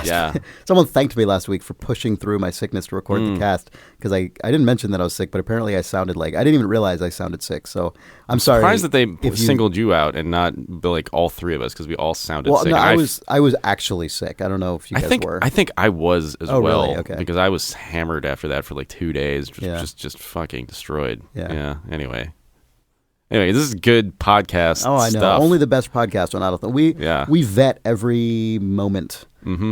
Yeah. someone thanked me last week for pushing through my sickness to record the cast, because I didn't mention that I was sick, but apparently I sounded like, I didn't even realize I sounded sick. So I'm sorry. Surprised that they if you- singled you out and not like all 3 of us, because we all sounded Well, sick. no, And I was actually sick. I don't know if you guys were. I think I was as Oh, well, really? Okay. because I was hammered after that for like 2 days, Yeah. just fucking destroyed. Yeah. Anyway, this is good podcast. Oh, I know. stuff. Only the best podcast on Idle Thumbs. Yeah. We vet every moment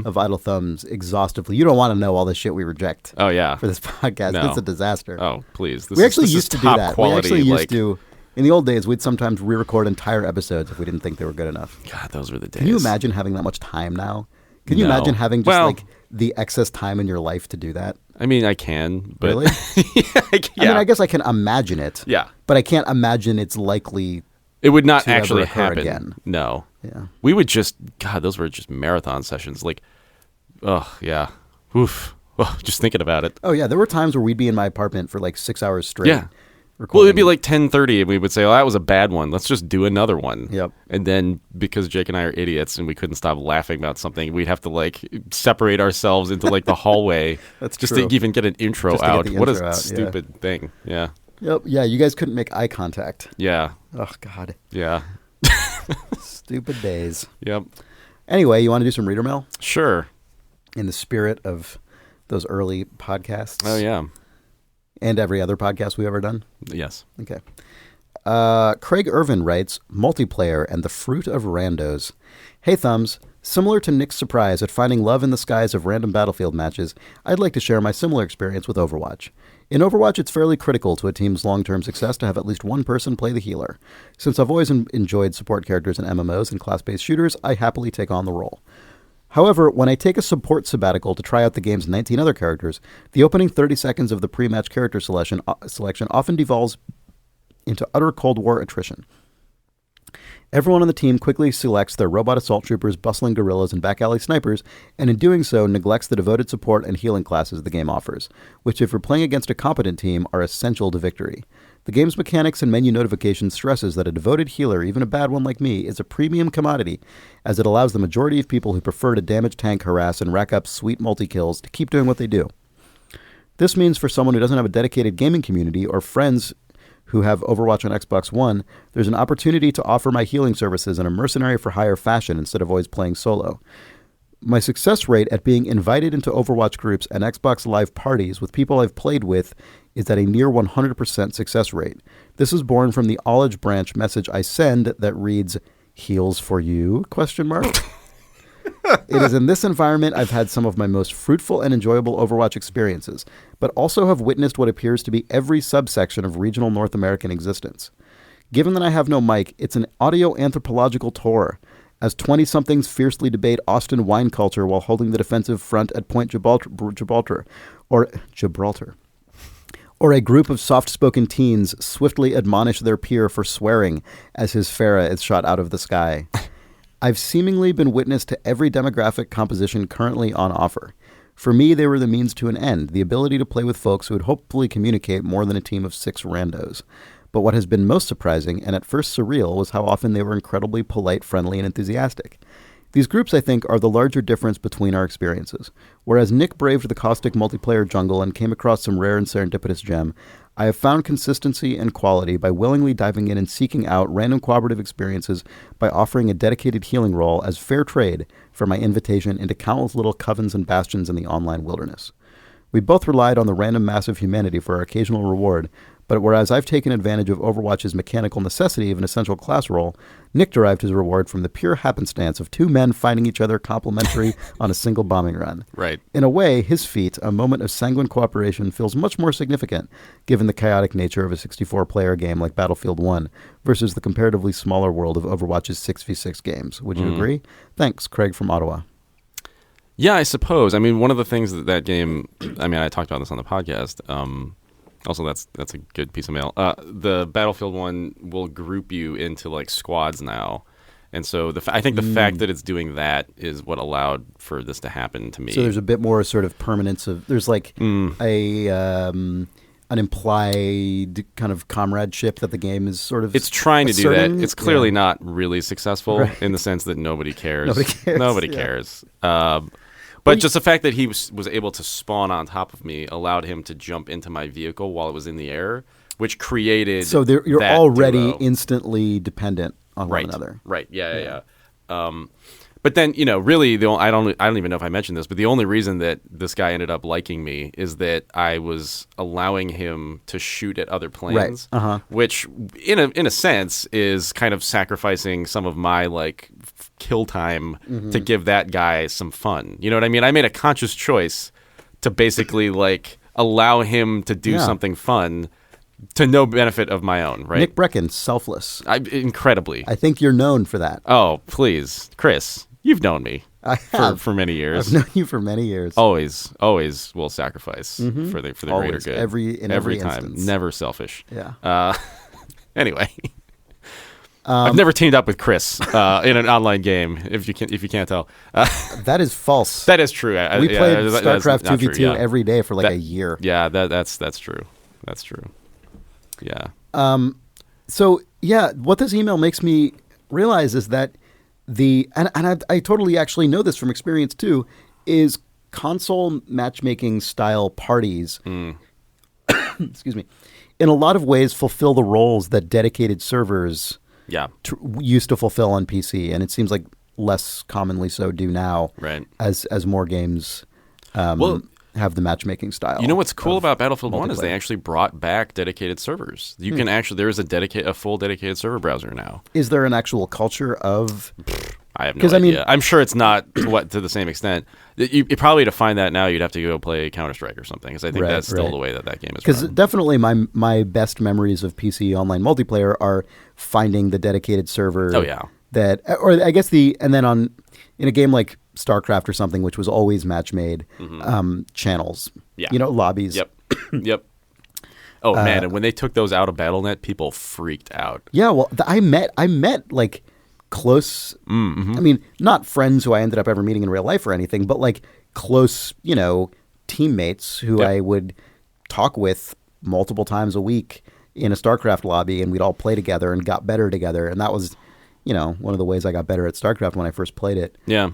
of Idle Thumbs exhaustively. You don't want to know all the shit we reject Oh yeah. for this podcast. No. It's a disaster. Oh please. We actually used to do top that. Quality, we actually used like, to. In the old days, we'd sometimes re-record entire episodes if we didn't think they were good enough. God, those were the days. Can you imagine having that much time now? Can you No. imagine having just Well- like the excess time in your life to do that? I mean, I can, but Really? yeah. I mean, I guess I can imagine it. Yeah. But I can't imagine it's likely. It would not to ever actually occur happen. again. No. Yeah. We would just, God, those were just marathon sessions. Like, oh yeah. Oof. Oh, just thinking about it. Oh yeah, there were times where we'd be in my apartment for like 6 hours straight. Yeah. Recording. Well, it'd be like 10:30, and we would say, "Oh, that was a bad one. Let's just do another one." Yep. And then because Jake and I are idiots and we couldn't stop laughing about something, we'd have to like separate ourselves into like the hallway. That's just true. to even get an intro Just to get out. the What intro a out, stupid thing. Yeah. Yep. Yeah, you guys couldn't make eye contact. Yeah. Oh God. Yeah. Stupid days. Yep. Anyway, you want to do some reader mail Sure. in the spirit of those early podcasts? Oh yeah. And every other podcast we've ever done? Yes. Okay. Craig Irvin writes, multiplayer and the fruit of randos. Hey, Thumbs. Similar to Nick's surprise at finding love in the skies of random Battlefield matches, I'd like to share my similar experience with Overwatch. In Overwatch, it's fairly critical to a team's long-term success to have at least one person play the healer. Since I've always enjoyed support characters in MMOs and class-based shooters, I happily take on the role. However, when I take a support sabbatical to try out the game's 19 other characters, the opening 30 seconds of the pre-match character selection often devolves into utter Cold War attrition. Everyone on the team quickly selects their robot assault troopers, bustling guerrillas, and back alley snipers, and in doing so neglects the devoted support and healing classes the game offers, which if you're playing against a competent team are essential to victory. The game's mechanics and menu notification stresses that a devoted healer, even a bad one like me, is a premium commodity, as it allows the majority of people who prefer to damage, tank, harass, and rack up sweet multi-kills to keep doing what they do. This means for someone who doesn't have a dedicated gaming community or friends who have Overwatch on Xbox One, there's an opportunity to offer my healing services in a mercenary for hire fashion instead of always playing solo. My success rate at being invited into Overwatch groups and Xbox Live parties with people I've played with is at a near 100% success rate. This is born from the Olive Branch message I send that reads, "Heals for you?" ? It is in this environment I've had some of my most fruitful and enjoyable Overwatch experiences, but also have witnessed what appears to be every subsection of regional North American existence. Given that I have no mic, it's an audio anthropological tour, as 20-somethings fiercely debate Austin wine culture while holding the defensive front at Point Gibraltar, or a group of soft-spoken teens swiftly admonish their peer for swearing as his Farah is shot out of the sky. I've seemingly been witness to every demographic composition currently on offer. For me, they were the means to an end, the ability to play with folks who would hopefully communicate more than a team of 6 randos. But what has been most surprising, and at first surreal, was how often they were incredibly polite, friendly, and enthusiastic. These groups, I think, are the larger difference between our experiences. Whereas Nick braved the caustic multiplayer jungle and came across some rare and serendipitous gem, I have found consistency and quality by willingly diving in and seeking out random cooperative experiences by offering a dedicated healing role as fair trade for my invitation into countless little covens and bastions in the online wilderness. We both relied on the random mass of humanity for our occasional reward, but whereas I've taken advantage of Overwatch's mechanical necessity of an essential class role, Nick derived his reward from the pure happenstance of 2 men finding each other complimentary on a single bombing run. Right. In a way, his feat, a moment of sanguine cooperation, feels much more significant given the chaotic nature of a 64-player game like Battlefield 1 versus the comparatively smaller world of Overwatch's 6v6 games. Would you agree? Thanks, Craig from Ottawa. Yeah, I suppose. I mean, one of the things that game, I mean, I talked about this on the podcast. Also, that's a good piece of mail. The Battlefield one will group you into like squads now, and so I think the fact that it's doing that is what allowed for this to happen to me. So there's a bit more sort of permanence of there's like an implied kind of comradeship that the game is sort of. It's trying to do that. It's clearly Yeah. not really successful in the sense that nobody cares. Nobody cares. But just the fact that he was able to spawn on top of me allowed him to jump into my vehicle while it was in the air, which created. So you're that already duo. instantly dependent on Right. one another. Right. Yeah. But then, really, I don't even know if I mentioned this, but the only reason that this guy ended up liking me is that I was allowing him to shoot at other planes, which, in a sense, is kind of sacrificing some of my like kill time to give that guy some fun. You know what I mean? I made a conscious choice to basically like allow him to do something fun to no benefit of my own. Right? Nick Breckon, selfless. Incredibly. I think you're known for that. Oh, please, Chris. You've known me for many years. I've known you for many years. Always will sacrifice for the Always. greater good. Every time. instance. Never selfish. Yeah. Anyway, I've never teamed up with Chris in an online game. If you can't tell, That is false. that is true. We played StarCraft 2v2 every day for like a year. Yeah, that's true. That's true. Yeah. So yeah, what this email makes me realize is that I totally actually know this from experience too, is console matchmaking style parties, excuse me, in a lot of ways fulfill the roles that dedicated servers used to fulfill on PC, and it seems like less commonly so do now, Right. as more games have the matchmaking style. You know what's cool about Battlefield 1 is multiplayer. they actually brought back dedicated servers. You can actually, there is a full dedicated server browser now. Is there an actual culture of... I have no 'Cause, I idea. mean- I'm sure it's not to the same extent. You probably to find that now, you'd have to go play Counter-Strike or something, because I think that's still the way that game is Because run. definitely my best memories of PC online multiplayer are finding the dedicated server. Oh, yeah. Or I guess in a game like StarCraft or something, which was always match made, channels. Yeah. Lobbies. Yep. Yep. Oh, man. And when they took those out of BattleNet, people freaked out. Yeah. Well, I met like close. I mean, not friends who I ended up ever meeting in real life or anything, but like close, teammates who I would talk with multiple times a week in a StarCraft lobby, and we'd all play together and got better together. And that was, one of the ways I got better at StarCraft when I first played it. Yeah.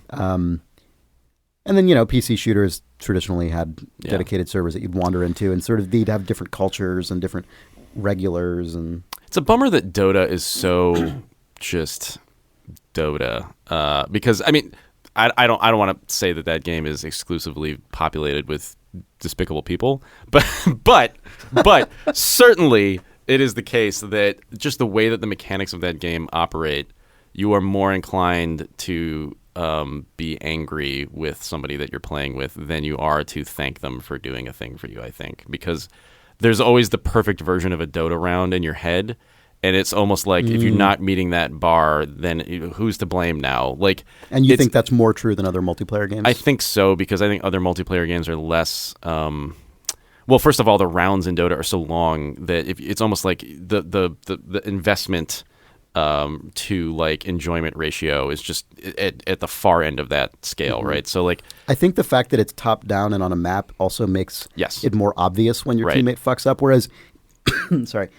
And then, PC shooters traditionally had dedicated servers that you'd wander into, and sort of they'd have different cultures and different regulars. And it's a bummer that Dota is so just Dota, because I mean, I don't want to say that game is exclusively populated with despicable people, but certainly it is the case that just the way that the mechanics of that game operate, you are more inclined to be angry with somebody that you're playing with than you are to thank them for doing a thing for you, I think. Because there's always the perfect version of a Dota round in your head, and it's almost like if you're not meeting that bar, then who's to blame now? And you think that's more true than other multiplayer games? I think so, because I think other multiplayer games are less... well, first of all, the rounds in Dota are so long that it's almost like the investment... to enjoyment ratio is just at the far end of that scale, right? So I think the fact that it's top down and on a map also makes it more obvious when your teammate fucks up. Whereas, sorry,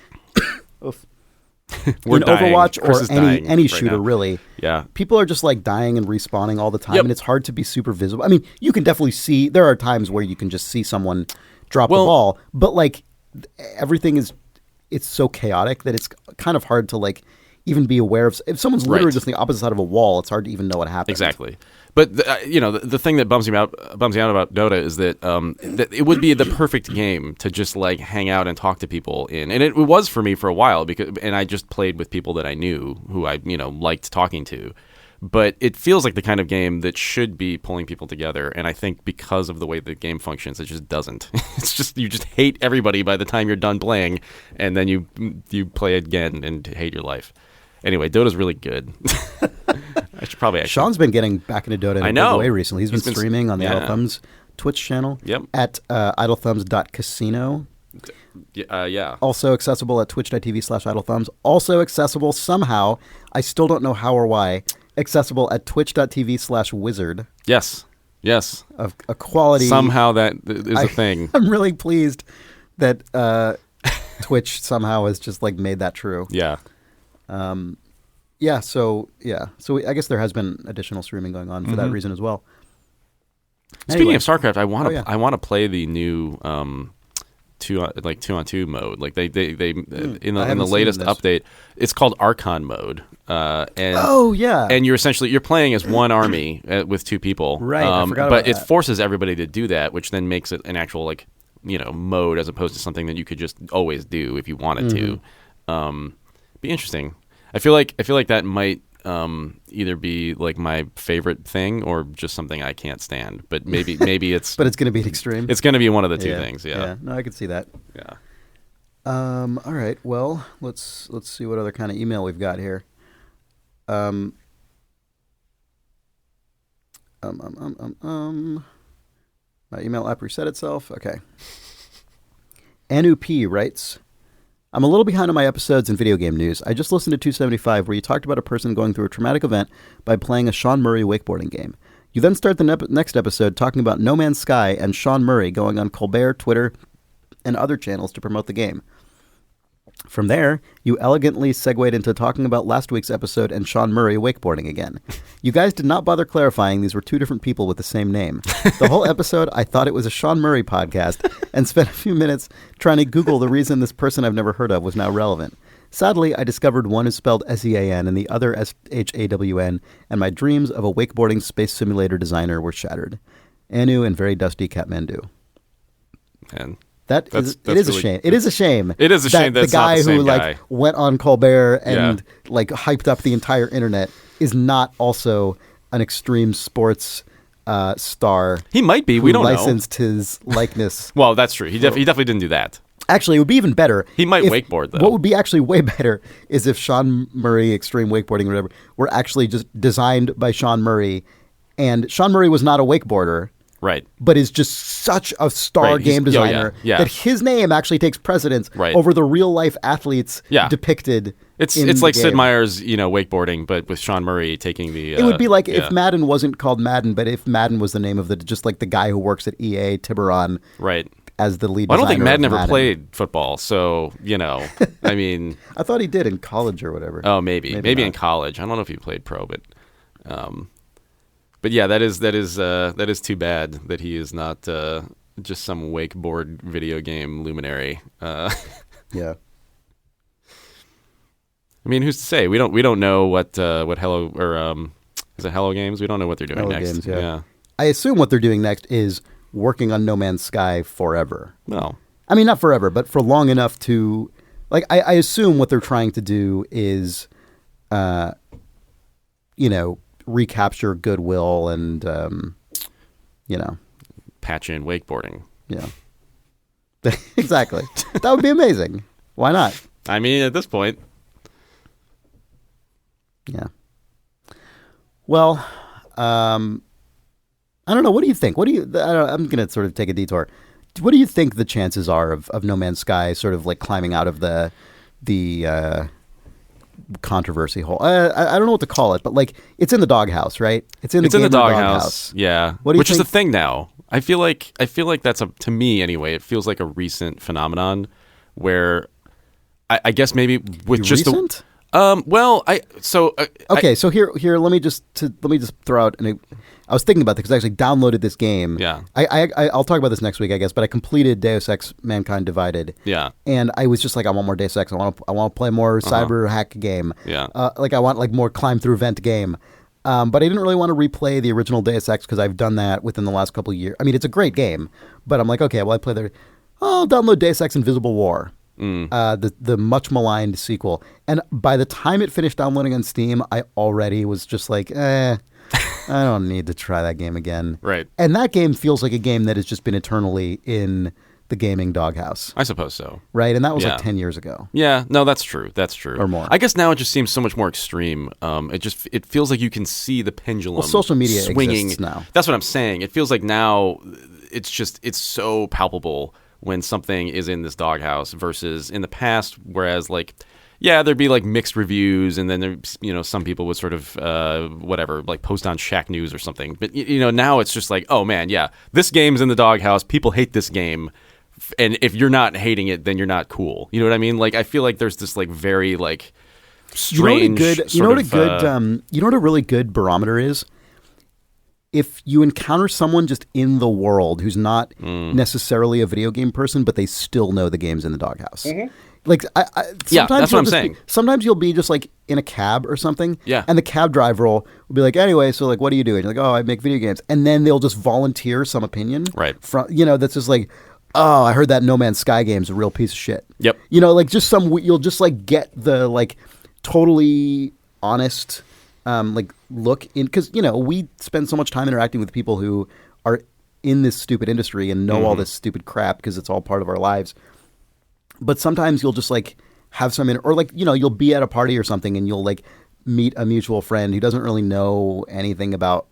We're in dying. Overwatch Chris or is any right shooter, now. really, Yeah. people are just dying and respawning all the time, Yep. and it's hard to be super visible. I mean, you can definitely see. There are times where you can just see someone drop the ball, but everything it's so chaotic that it's kind of hard to even be aware of. If someone's literally just on the opposite side of a wall, it's hard to even know what happened. Exactly. But the thing that bums me out about Dota is that that it would be the perfect game to just hang out and talk to people in, and it was for me for a while and I just played with people that I knew who I liked talking to. But it feels like the kind of game that should be pulling people together, and I think because of the way the game functions, it just doesn't. It's just you just hate everybody by the time you're done playing, and then you play again and hate your life. Anyway, Dota's really good. I should probably. Sean's been getting back into Dota in a big way recently. He's been streaming on the Idle Thumbs Twitch channel at idlethumbs.casino. Yeah. Also accessible at twitch.tv/idlethumbs. Also accessible somehow, I still don't know how or why, accessible at twitch.tv/wizard. Yes. Of a quality. Somehow that is a thing. I'm really pleased that Twitch somehow has just made that true. Yeah. So I guess there has been additional streaming going on for that reason as well. Speaking of StarCraft, I want to play the new 2-on-2 mode. They in the latest update, it's called Archon mode. And you're playing as one army with two people. Right. I forgot but about it that. forces everybody to do that, which then makes it an actual mode as opposed to something that you could just always do if you wanted to. Be interesting. I feel like that might either be my favorite thing or just something I can't stand. But maybe it's. But it's going to be an extreme. It's going to be one of the two things. Yeah. No, I can see that. Yeah. All right. Well, let's see what other kind of email we've got here. My email app reset itself. Okay. Anu P writes, I'm a little behind on my episodes in video game news. I just listened to 275 where you talked about a person going through a traumatic event by playing a Shaun Murray wakeboarding game. You then start the next episode talking about No Man's Sky and Shaun Murray going on Colbert, Twitter, and other channels to promote the game. From there, you elegantly segued into talking about last week's episode and Shaun Murray wakeboarding again. You guys did not bother clarifying these were two different people with the same name. The whole episode, I thought it was a Shaun Murray podcast and spent a few minutes trying to Google the reason this person I've never heard of was now relevant. Sadly, I discovered one is spelled S-E-A-N and the other S-H-A-W-N, and my dreams of a wakeboarding space simulator designer were shattered. Anu and very dusty Kathmandu. Man. It is really a shame. It is a shame. It is a shame that the guy not the same who guy. Went on Colbert and hyped up the entire internet is not also an extreme sports star. He might be. We don't know. Licensed his likeness. Well, that's true. He definitely didn't do that. Actually, it would be even better. He might wakeboard, though. What would be actually way better is if Shaun Murray Extreme Wakeboarding or whatever were actually just designed by Shaun Murray, and Shaun Murray was not a wakeboarder. Right. But is just such a star game designer that his name actually takes precedence over the real life athletes depicted. It's in like the Sid game. Meier's, wakeboarding, but with Shaun Murray taking the. It would be like if Madden wasn't called Madden, but if Madden was the name of just like the guy who works at EA, Tiburon, right, as the lead Well, I don't think designer Madden of ever played football, so, I mean... I thought he did in college or whatever. Oh, maybe in college. I don't know if he played pro, but yeah, that is too bad that he is not just some wakeboard video game luminary. Yeah. I mean, who's to say? We don't know what Hello or is it Hello Games? We don't know what they're doing Hello next. Games, yeah. I assume what they're doing next is working on No Man's Sky forever. Well, I mean, not forever, but for long enough to, like, I assume what they're trying to do is, recapture goodwill and, patch in wakeboarding. Yeah. Exactly. That would be amazing. Why not? I mean, at this point. Yeah. Well, I don't know. What do you think? I'm going to sort of take a detour. What do you think the chances are of No Man's Sky sort of like climbing out of the controversy hole? I don't know what to call it, but like it's in the doghouse, right? It's in the doghouse. Yeah. Which is the thing now. I feel like that's to me anyway. It feels like a recent phenomenon where I guess maybe with just recent? So here let me just throw out I was thinking about this because I actually downloaded this game. Yeah. I'll talk about this next week, I guess, but I completed Deus Ex Mankind Divided. Yeah. And I was just like, I want more Deus Ex. I want to play more cyber hack game. Yeah. I want like more climb through vent game. But I didn't really want to replay the original Deus Ex because I've done that within the last couple of years. I mean, it's a great game, but I'm like, okay, well, I'll download Deus Ex Invisible War. The much maligned sequel. And by the time it finished downloading on Steam, I already was just like, I don't need to try that game again. Right. And that game feels like a game that has just been eternally in the gaming doghouse. I suppose so. Right? And that was like 10 years ago. Yeah. No, that's true. That's true. Or more. I guess now it just seems so much more extreme. It feels like you can see the pendulum social media swinging exists now. That's what I'm saying. It feels like now it's so palpable when something is in this doghouse versus in the past, whereas like, yeah, there'd be like mixed reviews, and then there, some people would sort of like post on Shacknews or something. But now it's just like, oh man, yeah, this game's in the doghouse. People hate this game, and if you're not hating it, then you're not cool. You know what I mean? Like I feel like there's this like very like strange. You know what a really good barometer is? If you encounter someone just in the world who's not necessarily a video game person, but they still know the game's in the doghouse. Mm-hmm. Like, yeah, that's what I'm saying. Sometimes you'll be just like in a cab or something, yeah, and the cab driver will be like, anyway, so like, what do you do? And you're like, oh, I make video games, and then they'll just volunteer some opinion, right? From that's just like, oh, I heard that No Man's Sky game's a real piece of shit. Yep. Like just you'll just like get the like totally honest like look in, because we spend so much time interacting with people who are in this stupid industry and know all this stupid crap because it's all part of our lives. But sometimes you'll just like have or like you'll be at a party or something and you'll like meet a mutual friend who doesn't really know anything about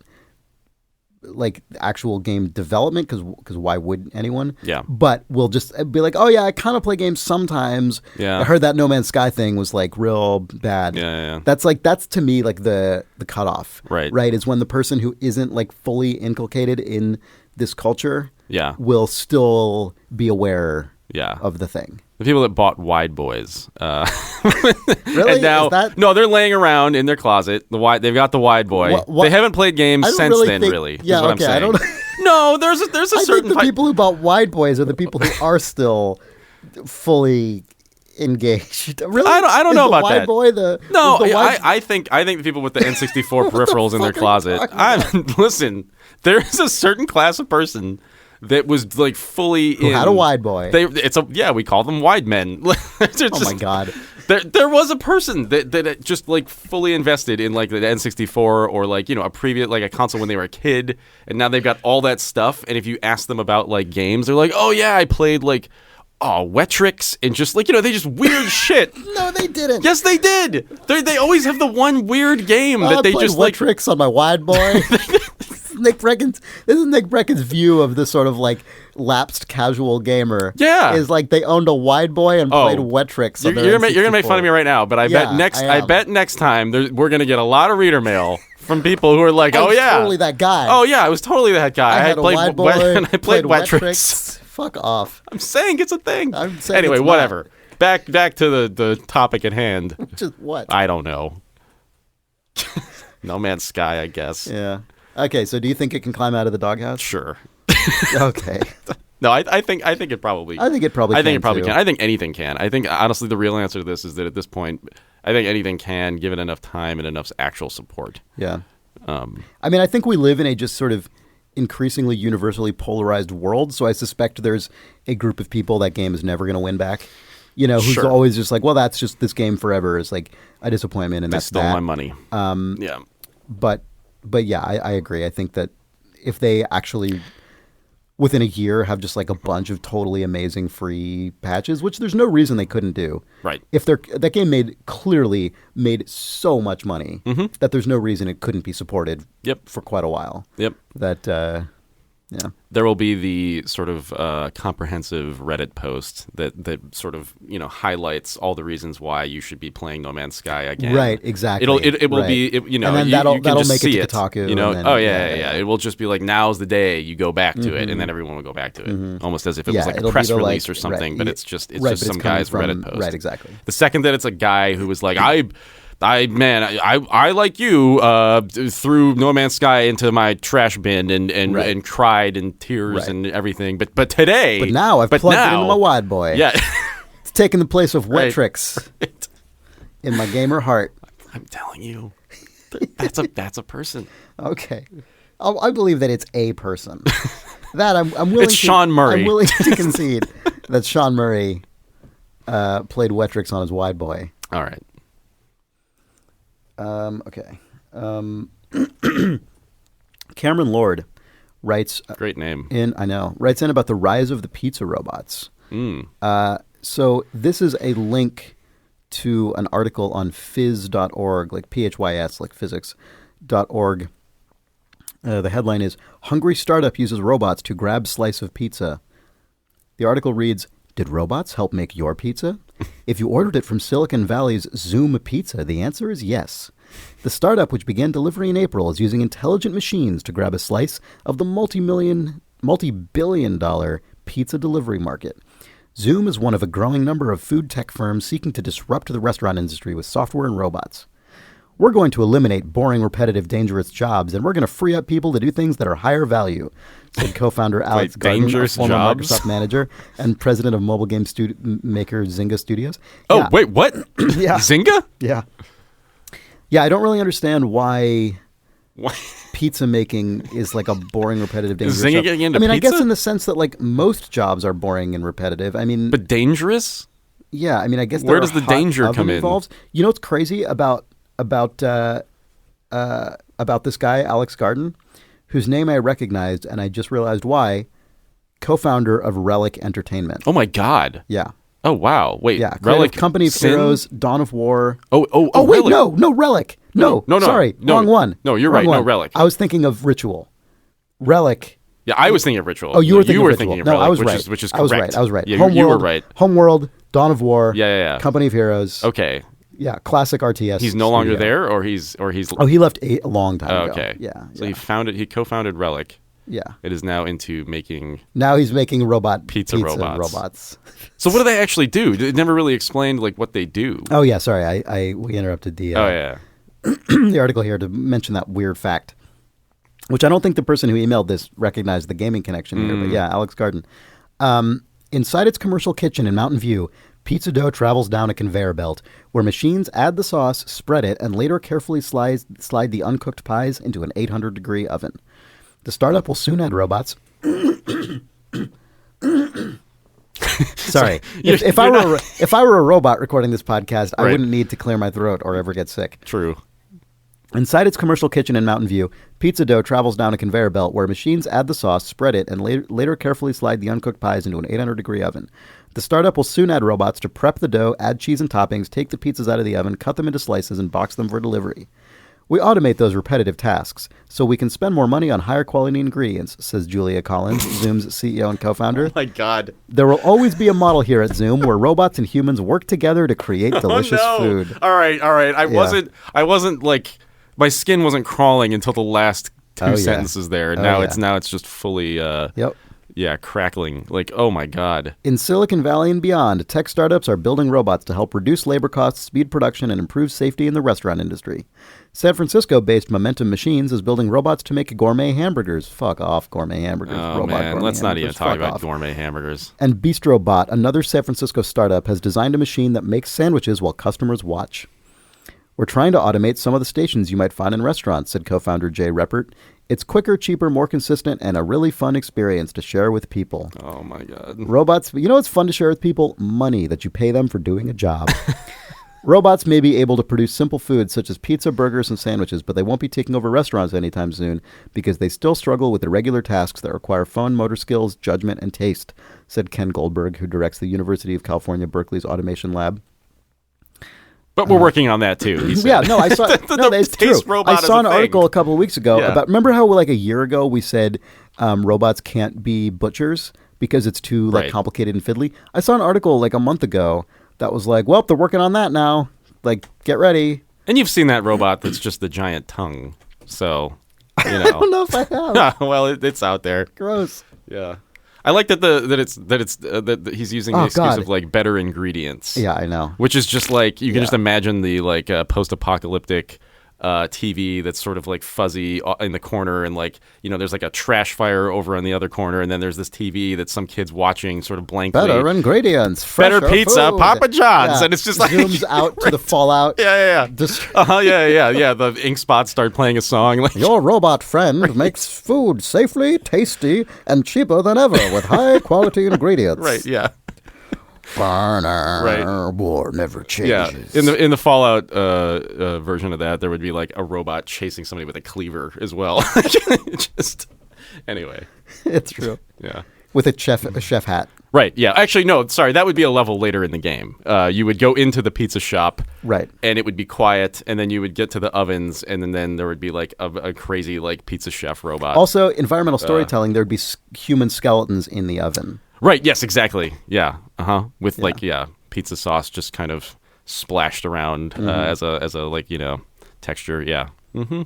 like actual game development because why would anyone? Yeah. But we'll just be like, oh yeah, I kind of play games sometimes. Yeah. I heard that No Man's Sky thing was like real bad. Yeah. That's to me like the cutoff. Right. Right. Is when the person who isn't like fully inculcated in this culture. Yeah. Will still be aware. Yeah. Of the thing. The people that bought Wide Boys. Really? And now, no, they're laying around in their closet. They've got the Wide Boy. What? They haven't played games since really then, really. Yeah, is what okay. I'm saying. I don't. No, there's a certain. I think the people who bought Wide Boys are the people who are still fully engaged. Really? I don't know about Wide that. Boy, I think the people with the N64 peripherals in their closet. Listen, there's a certain class of person that was like fully who had a Wide Boy. We call them wide men. Oh my god. There was a person that just like fully invested in like the N64 or like a previous like a console when they were a kid, and now they've got all that stuff. And if you ask them about like games, they're like, oh yeah, I played like Wetrix and just like they just weird shit. No, they didn't. Yes, they did. They always have the one weird game that they just like Wetrix on my Wide Boy. This is Nick Brecken's view of the sort of like lapsed casual gamer. Yeah, is like they owned a Wide Boy and played Wetrix. You're gonna make fun of me right now, but I bet next time we're gonna get a lot of reader mail from people who are like, I was totally that guy. Oh yeah, I was totally that guy. I had a Wide Boy and I played Wetrix. Fuck off. I'm saying it's a thing. I'm saying anyway, it's whatever. Back to the topic at hand. Just what? I don't know. No Man's Sky, I guess. Yeah. Okay, so do you think it can climb out of the doghouse? Sure. Okay. No, I think it probably. I think it probably. I think it probably too. can. I think anything can. I think honestly, the real answer to this is that at this point, I think anything can, given enough time and enough actual support. Yeah. I mean, I think we live in a just sort of increasingly universally polarized world. So I suspect there's a group of people that game is never going to win back. You know, who's Sure. always just like, well, that's just this game forever is like a disappointment, and They that's stole that. my money. Yeah. But yeah, I agree. I think that if they actually within a year have just like a bunch of totally amazing free patches, which there's no reason they couldn't do. Right. If that game clearly made so much money that there's no reason it couldn't be supported Yep. for quite a while. Yep. That yeah. There will be the sort of comprehensive Reddit post that sort of highlights all the reasons why you should be playing No Man's Sky again. Right, exactly. It will Right. be and then you that'll can just make see it to Kotaku. And then, oh yeah. It will just be like, now's the day you go back to it, and then everyone will go back to it, almost as if it was like a it'll press be the, release like, or something. right, But it's just right, but some it's coming guy's from- Reddit post. Right, exactly. The second that it's a guy who was like, I like you threw No Man's Sky into my trash bin and cried in tears Right. and everything. But today, But now I've plugged it into my wide boy. Yeah, It's taking the place of Right. Wetrix in my gamer heart. I'm telling you, that's a person. Okay. I believe that it's a person. That I'm willing It's Shaun Murray. I'm willing to concede that Shaun Murray played Wetrix on his wide boy. All right. Okay. Cameron Lord writes Great name. writes in about the rise of the pizza robots. So this is a link to an article on phys.org, like PHYS, like physics.org. The headline is, Hungry Startup Uses Robots to Grab Slice of Pizza. The article reads, did robots help make your pizza? If you ordered it from Silicon Valley's Zoom Pizza, the answer is yes. The startup, which began delivery in April, is using intelligent machines to grab a slice of the multi-billion-dollar pizza delivery market. Zoom is one of a growing number of food tech firms seeking to disrupt the restaurant industry with software and robots. We're going to eliminate boring, repetitive, dangerous jobs, and we're going to free up people to do things that are higher value, said co-founder Alex Garden, a dangerous former jobs? Microsoft manager and president of mobile game maker Zynga Studios. Oh, Yeah. wait, what? Yeah. Zynga? Yeah. Yeah, I don't really understand why What? pizza making is like a boring, repetitive, dangerous Zynga job. getting into I mean, I guess pizza? in the sense that like most jobs are boring and repetitive. I mean, But dangerous? yeah, I mean, I guess Where there does are the hot danger oven come in? involved. You know what's crazy about this guy, Alex Garden, whose name I recognized, and I just realized why, co-founder of Relic Entertainment. Oh my God. Yeah. Oh wow. Wait. Yeah. Relic Company of Sin? Heroes, Dawn of War. Oh wait, Relic. no, Relic. No, No. sorry, No, wrong one. no, you're Wrong right. No, one. Relic. I was thinking of Ritual. Relic. Yeah, I was thinking of Ritual. Oh, you were thinking of Ritual. thinking of No, Relic, I was which right. Is, which is I correct. was right. Yeah, Homeworld, you were right. Homeworld, Dawn of War. Yeah. Company of Heroes. Okay. Yeah, classic RTS. He's no longer studio. there, or he's. Oh, he left a long time Oh, ago. okay. Yeah. So yeah. he co-founded Relic. Yeah. It is now into making. Now he's making Pizza robots. robots. So what do they actually do? It never really explained like what they do. Oh yeah, sorry, we interrupted the Oh yeah. the article here to mention that weird fact, which I don't think the person who emailed this recognized the gaming connection here, but yeah, Alex Garden. Inside its commercial kitchen in Mountain View, pizza dough travels down a conveyor belt where machines add the sauce, spread it, and later carefully slide the uncooked pies into an 800-degree oven. The startup will soon add robots. Sorry. If I were a robot recording this podcast, I Right. wouldn't need to clear my throat or ever get sick. True. Inside its commercial kitchen in Mountain View, pizza dough travels down a conveyor belt where machines add the sauce, spread it, and later carefully slide the uncooked pies into an 800-degree oven. The startup will soon add robots to prep the dough, add cheese and toppings, take the pizzas out of the oven, cut them into slices, and box them for delivery. We automate those repetitive tasks so we can spend more money on higher quality ingredients, says Julia Collins, Zoom's CEO and co-founder. Oh my God. There will always be a model here at Zoom where robots and humans work together to create delicious food. All right. I wasn't like my skin wasn't crawling until the last two Oh, yeah. sentences there. And Oh, now yeah. it's just fully Yep. Yeah, crackling. Like, oh my God. In Silicon Valley and beyond, tech startups are building robots to help reduce labor costs, speed production, and improve safety in the restaurant industry. San Francisco-based Momentum Machines is building robots to make gourmet hamburgers. Fuck off, gourmet hamburgers. Oh, man. Let's not even talk about gourmet hamburgers. And BistroBot, another San Francisco startup, has designed a machine that makes sandwiches while customers watch. We're trying to automate some of the stations you might find in restaurants, said co-founder Jay Reppert. It's quicker, cheaper, more consistent, and a really fun experience to share with people. Oh, my God. Robots, you know what's fun to share with people? Money that you pay them for doing a job. Robots may be able to produce simple foods such as pizza, burgers, and sandwiches, but they won't be taking over restaurants anytime soon because they still struggle with irregular tasks that require fine motor skills, judgment, and taste, said Ken Goldberg, who directs the University of California, Berkeley's Automation Lab. But we're working on that too. He said. Yeah, no, I saw. No, that's true. I saw an article a couple of weeks ago about. Remember how like a year ago we said robots can't be butchers because it's too like complicated and fiddly. I saw an article like a month ago that was like, well, they're working on that now. Like, get ready. And you've seen that robot that's just the giant tongue. So, you know. I don't know if I have. Well, it's out there. Gross. Yeah. I like that he's using the excuse of like better ingredients. Yeah, I know. Which is just like you can just imagine the like post-apocalyptic TV that's sort of like fuzzy in the corner, and like there's like a trash fire over on the other corner, and then there's this TV that some kid's watching sort of blankly. Better ingredients, better pizza, food. Papa John's, and it's just like zooms out to the Fallout. Yeah. The ink spots start playing a song. Like your robot friend makes food safely, tasty, and cheaper than ever with high quality ingredients. Right. Yeah. War never changes. Yeah, in the Fallout version of that, there would be like a robot chasing somebody with a cleaver as well. Just anyway, it's true. Yeah, with a chef hat. Right. Yeah. Actually, no. Sorry, that would be a level later in the game. You would go into the pizza shop, right, and it would be quiet, and then you would get to the ovens, and then there would be like a crazy like pizza chef robot. Also, environmental storytelling. There'd be human skeletons in the oven. Right. Yes. Exactly. Yeah. With pizza sauce just kind of splashed around as a like texture. Yeah. Mm-hmm.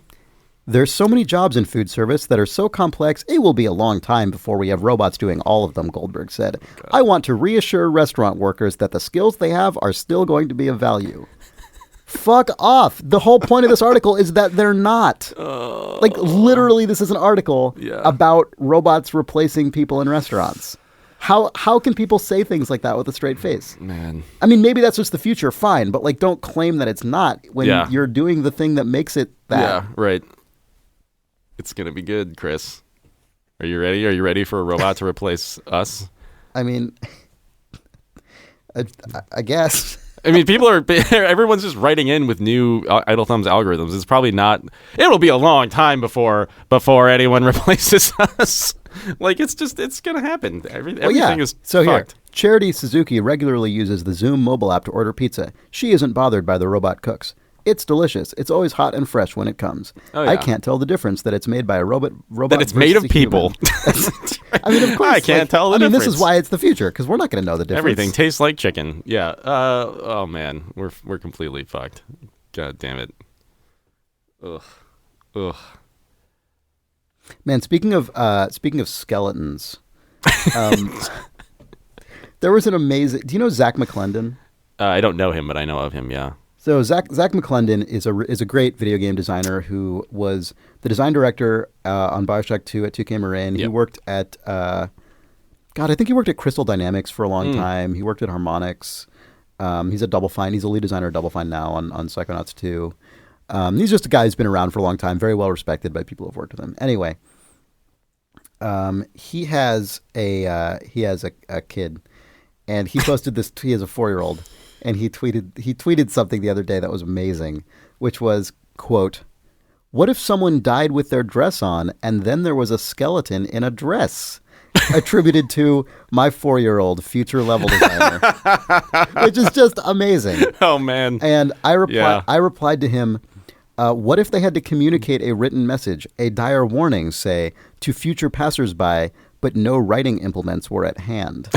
There's so many jobs in food service that are so complex, it will be a long time before we have robots doing all of them, Goldberg said. I want to reassure restaurant workers that the skills they have are still going to be of value. Fuck off. The whole point of this article is that they're not. Like, literally, this is an article about robots replacing people in restaurants. How can people say things like that with a straight face? Man. I mean, maybe that's just the future, fine, but like don't claim that it's not when you're doing the thing that makes it that. Yeah, right. It's going to be good, Chris. Are you ready? Are you ready for a robot to replace us? I mean, I guess. I mean, everyone's just writing in with new Idle Thumbs algorithms. It's probably not, it'll be a long time before anyone replaces us. Like, it's going to happen. Everything is so fucked. Here, Charity Suzuki regularly uses the Zoom mobile app to order pizza. She isn't bothered by the robot cooks. It's delicious. It's always hot and fresh when it comes. Oh, yeah. I can't tell the difference that it's made by a robot. That it's made of people. I mean, of course. I can't tell the difference. This is why it's the future, because we're not going to know the difference. Everything tastes like chicken. Yeah. Oh man, we're completely fucked. God damn it. Ugh. Man, speaking of skeletons, there was an amazing. Do you know Zach McClendon? I don't know him, but I know of him. Yeah. So Zach McClendon is a great video game designer who was the design director on BioShock II at 2K Marin. Yep. He worked at I think he worked at Crystal Dynamics for a long time. He worked at Harmonix. He's at Double Fine. He's a lead designer at Double Fine now on Psychonauts 2. He's just a guy who's been around for a long time, very well respected by people who've worked with him. Anyway, he has a kid, and he posted this. He has a 4-year-old. And he tweeted something the other day that was amazing, which was, quote, "What if someone died with their dress on and then there was a skeleton in a dress?" Attributed to my 4-year-old future level designer, which is just amazing. Oh, man. And I replied to him, what if they had to communicate a written message, a dire warning, say, to future passersby, but no writing implements were at hand?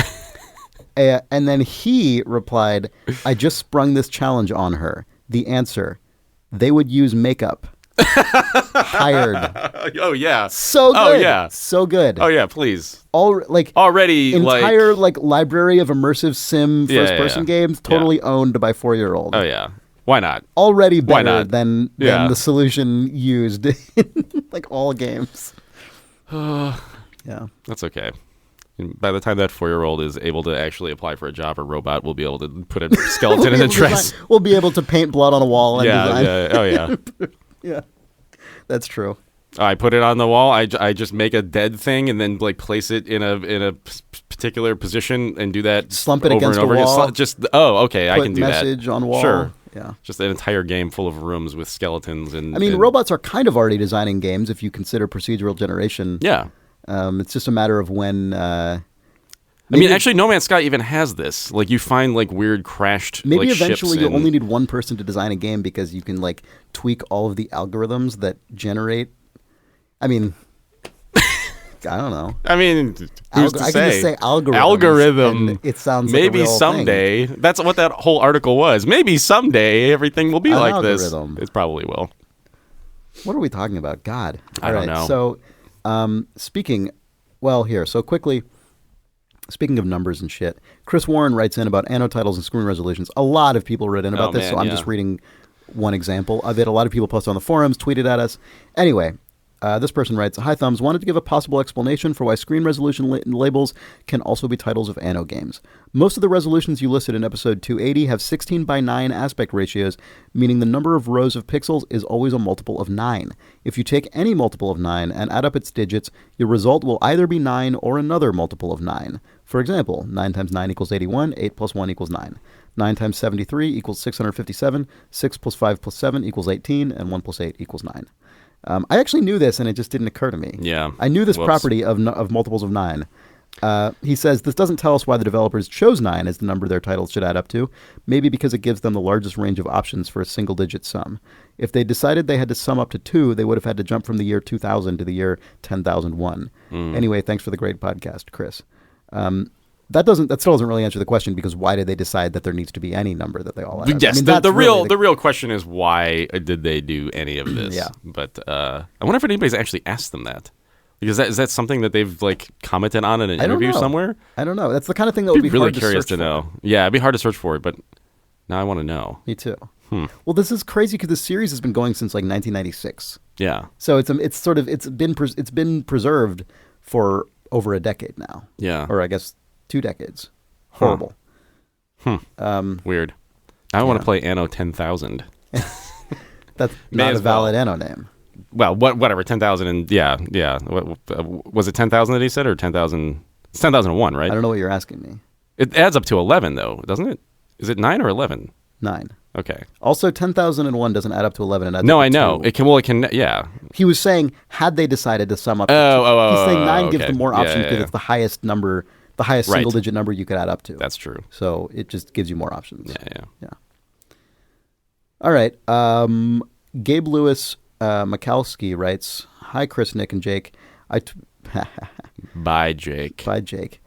And then he replied, "I just sprung this challenge on her. The answer, they would use makeup." hired. Oh yeah. So good. Oh yeah. So good. Oh yeah. Please. Already entire library of immersive sim Yeah, first person yeah. games totally owned by 4-year-olds. Oh yeah. Why not? Already Why better not? than the solution used in all games. Yeah. That's okay. And by the time that 4-year-old is able to actually apply for a job, a robot will be able to put a skeleton in a dress. We'll be able to paint blood on a wall and design. Yeah. Oh yeah. Yeah. That's true. I put it on the wall. I just make a dead thing and then place it in a particular position and do that. Slump it over against and over a wall. Okay, I can do that. Message on wall. Sure. Yeah. Just an entire game full of rooms with skeletons and. Robots are kind of already designing games if you consider procedural generation. Yeah. It's just a matter of when. Actually, No Man's Sky even has this. You find weird crashed. Maybe ships eventually you only need one person to design a game because you can tweak all of the algorithms that generate. I don't know. Who's to I say? can just say algorithms. Algorithm. And it sounds maybe like a real someday. thing. That's what that whole article was. Maybe someday everything will be like algorithm. this. It probably will. What are we talking about? God. I don't know. So, quickly. Speaking of numbers and shit, Chris Warren writes in about Anno titles and screen resolutions. A lot of people wrote in about this, so I'm just reading one example of it. A lot of people posted on the forums, tweeted at us. Anyway, this person writes, "Hi Thumbs, wanted to give a possible explanation for why screen resolution labels can also be titles of Anno games. Most of the resolutions you listed in episode 280 have 16:9 aspect ratios, meaning the number of rows of pixels is always a multiple of 9. If you take any multiple of 9 and add up its digits, your result will either be 9 or another multiple of 9. For example, 9 times 9 equals 81, 8 plus 1 equals 9. 9 times 73 equals 657, 6 plus 5 plus 7 equals 18, and 1 plus 8 equals 9. I actually knew this, and it just didn't occur to me. Yeah. I knew this property of multiples of 9. He says, this doesn't tell us why the developers chose 9 as the number their titles should add up to, maybe because it gives them the largest range of options for a single-digit sum. If they decided they had to sum up to 2, they would have had to jump from the year 2000 to the year 10,001. Anyway, thanks for the great podcast, Chris. That still doesn't really answer the question, because why did they decide that there needs to be any number that they all add up? Yes, the real question is, why did they do any of this? Yeah. But I wonder if anybody's actually asked them that. Because is that something that they've commented on in an interview somewhere? I don't know. That's the kind of thing that would be really hard curious to search to know. for. Yeah, it'd be hard to search for it, but now I want to know. Me too. Well, this is crazy because the series has been going since 1996. Yeah. So it's been preserved for over a decade now. Yeah. Or I guess 2 decades. Horrible. Weird. I want to play Anno 10,000. That's not a valid Anno name. Well, whatever, 10,000 and yeah. Was it 10,000 that he said, or 10,000? It's 10,001, right? I don't know what you're asking me. It adds up to 11, though, doesn't it? Is it 9 or 11? 9. Okay. Also, 10,001 doesn't add up to 11. It adds No, up I to know. 2. It can, yeah. He was saying, had they decided to sum up to 2. He's saying 9 gives them more options because it's the highest number, the highest single-digit number you could add up to. That's true. So it just gives you more options. Yeah. All right. Gabe Lewis Mikalski writes, "Hi, Chris, Nick, and Jake. Bye, Jake. Bye, Jake.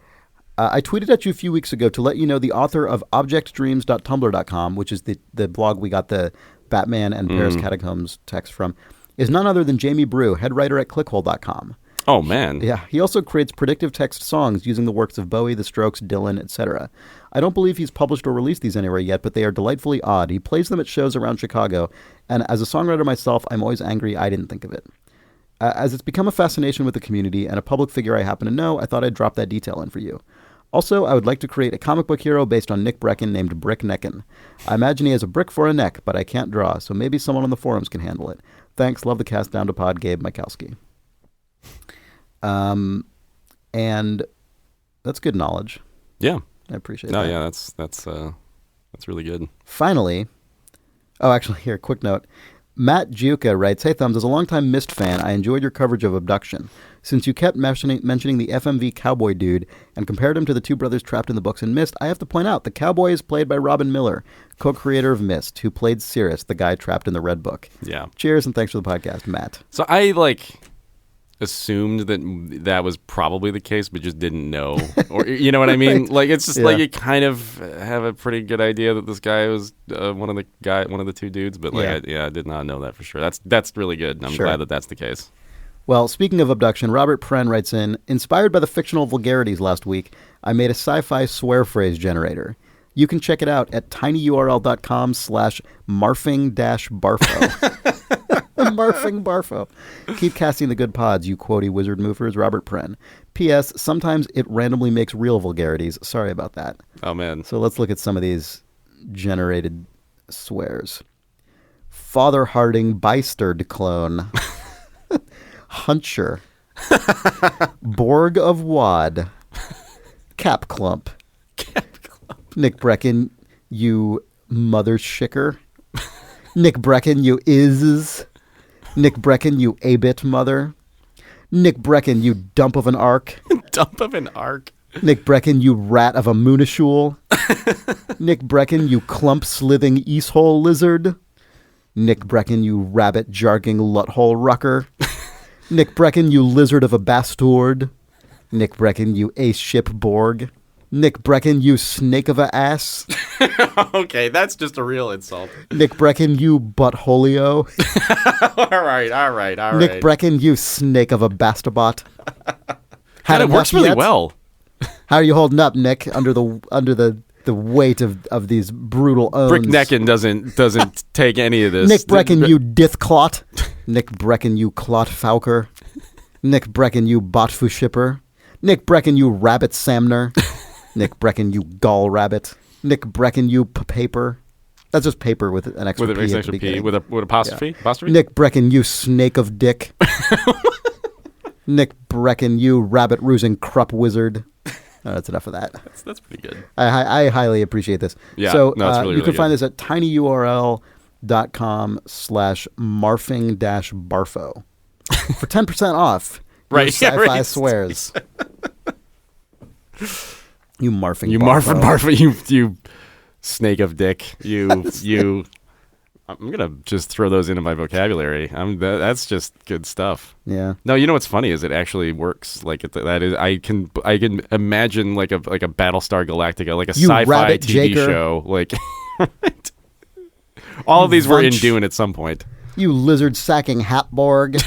I tweeted at you a few weeks ago to let you know the author of objectdreams.tumblr.com, which is the blog we got the Batman and Paris Catacombs text from, is none other than Jamie Brew, head writer at clickhole.com. Oh, man. Yeah, he also creates predictive text songs using the works of Bowie, The Strokes, Dylan, etc. I don't believe he's published or released these anywhere yet, but they are delightfully odd. He plays them at shows around Chicago, and as a songwriter myself, I'm always angry I didn't think of it. As it's become a fascination with the community and a public figure I happen to know, I thought I'd drop that detail in for you. Also, I would like to create a comic book hero based on Nick Breckon named Bricknecken. I imagine he has a brick for a neck, but I can't draw, so maybe someone on the forums can handle it. Thanks, love the cast, down to pod, Gabe Mikalski." And that's good knowledge. Yeah. I appreciate that. that. Yeah, that's really good. Finally, actually, here, quick note. Matt Giuca writes, "Hey Thumbs, as a longtime Myst fan, I enjoyed your coverage of Obduction. Since you kept mentioning the FMV cowboy dude and compared him to the two brothers trapped in the books in Myst, I have to point out the cowboy is played by Robyn Miller, co-creator of Myst, who played Cirrus, the guy trapped in the Red Book. Yeah. Cheers and thanks for the podcast, Matt." So I assumed that was probably the case, but just didn't know, or you know what I mean? Like it's just like you kind of have a pretty good idea that this guy was one of the two dudes, but like I did not know that for sure. That's really good. I'm glad that that's the case. Well, speaking of Obduction, Robert Pren writes in, inspired by the fictional vulgarities last week, I made a sci-fi swear phrase generator. You can check it out at tinyurl.com/marfing-barfo. Marfing Barfo. Keep casting the good pods, you quotey wizard movers. Robert Pren. P.S. Sometimes it randomly makes real vulgarities. Sorry about that. Oh, man. So let's look at some of these generated swears. Father Harding Bysterd clone. Huncher. Borg of Wad. Cap Clump. Nick Breckon, you mother shicker. Nick Breckon, you is. Nick Breckon, you A-bit mother. Nick Breckon, you dump of an arc. Dump of an arc. Nick Breckon, you rat of a moonishule. Nick Breckon, you clump slithing easthole lizard. Nick Breckon, you rabbit jarking luthole rucker. Nick Breckon, you lizard of a bastard. Nick Breckon, you ace ship Borg. Nick Breckon, you snake of a ass. Okay, that's just a real insult. Nick Breckon, you buttholio. all right. Nick Breckon, you snake of a bastabot. It works really well. How are you holding up, Nick, under the weight of these brutal owns? Brickneckin doesn't take any of this. Nick Breckon, you dithclot. Nick Breckon, you clot fowker. Nick Breckon, you botfu shipper. Nick Breckon, you rabbit samner. Nick Breckon, you gall rabbit. Nick Breckon, you paper. That's just paper with an extra P. With an extra P. With apostrophe? Yeah. Apostrophe? Nick Breckon, you snake of dick. Nick Breckon, you rabbit roosing krupp wizard. That's enough of that. That's pretty good. I highly appreciate this. Yeah, so no, it's really, you can really find good. this at tinyurl.com/marfing-barfo for 10% off. Right. Sci-Fi Swears. You Marfing Barfo. You snake of dick. You. I'm gonna just throw those into my vocabulary. That's just good stuff. Yeah. No, you know what's funny is it actually works. Like that is, I can imagine like a Battlestar Galactica, like a sci-fi TV show. Like all of these were in Dune at some point. You lizard sacking Hatborg.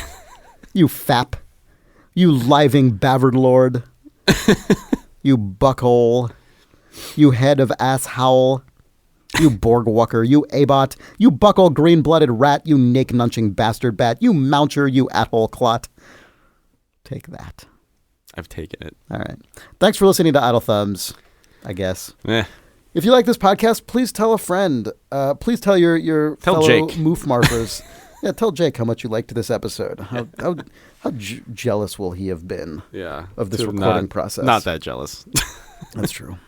You fap. You living Bavard Lord. You buckhole. You head of ass howl. You Borgwalker, you Abot, you buckle green-blooded rat, you nake-nunching bastard bat, you mouncher, you at-hole clot. Take that. I've taken it. All right. Thanks for listening to Idle Thumbs, I guess. If you like this podcast, please tell a friend. Please tell your fellow Jake. moof markers. Yeah, tell Jake how much you liked this episode. How jealous will he have been of this recording process? Not that jealous. That's true.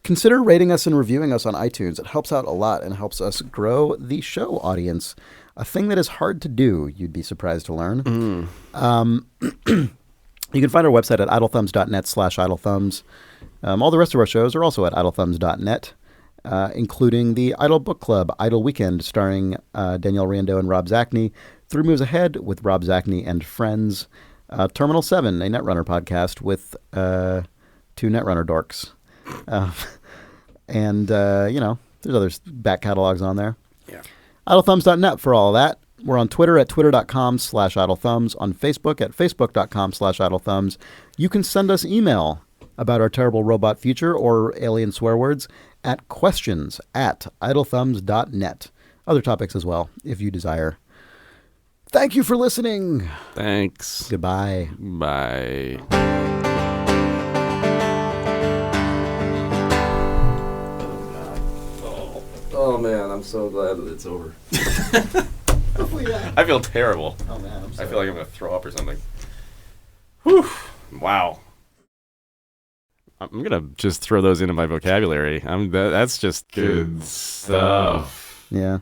Consider rating us and reviewing us on iTunes. It helps out a lot and helps us grow the show audience, a thing that is hard to do, you'd be surprised to learn. You can find our website at idlethumbs.net/idlethumbs. All the rest of our shows are also at idlethumbs.net, including the Idle Book Club, Idle Weekend, starring Danielle Riendeau and Rob Zachney, 3 Moves Ahead with Rob Zachney and friends, Terminal 7, a Netrunner podcast with 2 Netrunner dorks. There's other back catalogs on there. Yeah. idlethumbs.net for all of that. We're on Twitter at twitter.com/idlethumbs, on Facebook at facebook.com/idlethumbs. You can send us email about our terrible robot future or alien swear words at questions@idlethumbs.net. Other topics as well, if you desire. Thank you for listening. Thanks. Goodbye. Bye. Oh man, I'm so glad that it's over. I feel terrible. Oh man, I'm sorry. I feel like I'm gonna throw up or something. Whew. Wow. I'm gonna just throw those into my vocabulary. That's just good stuff. Yeah.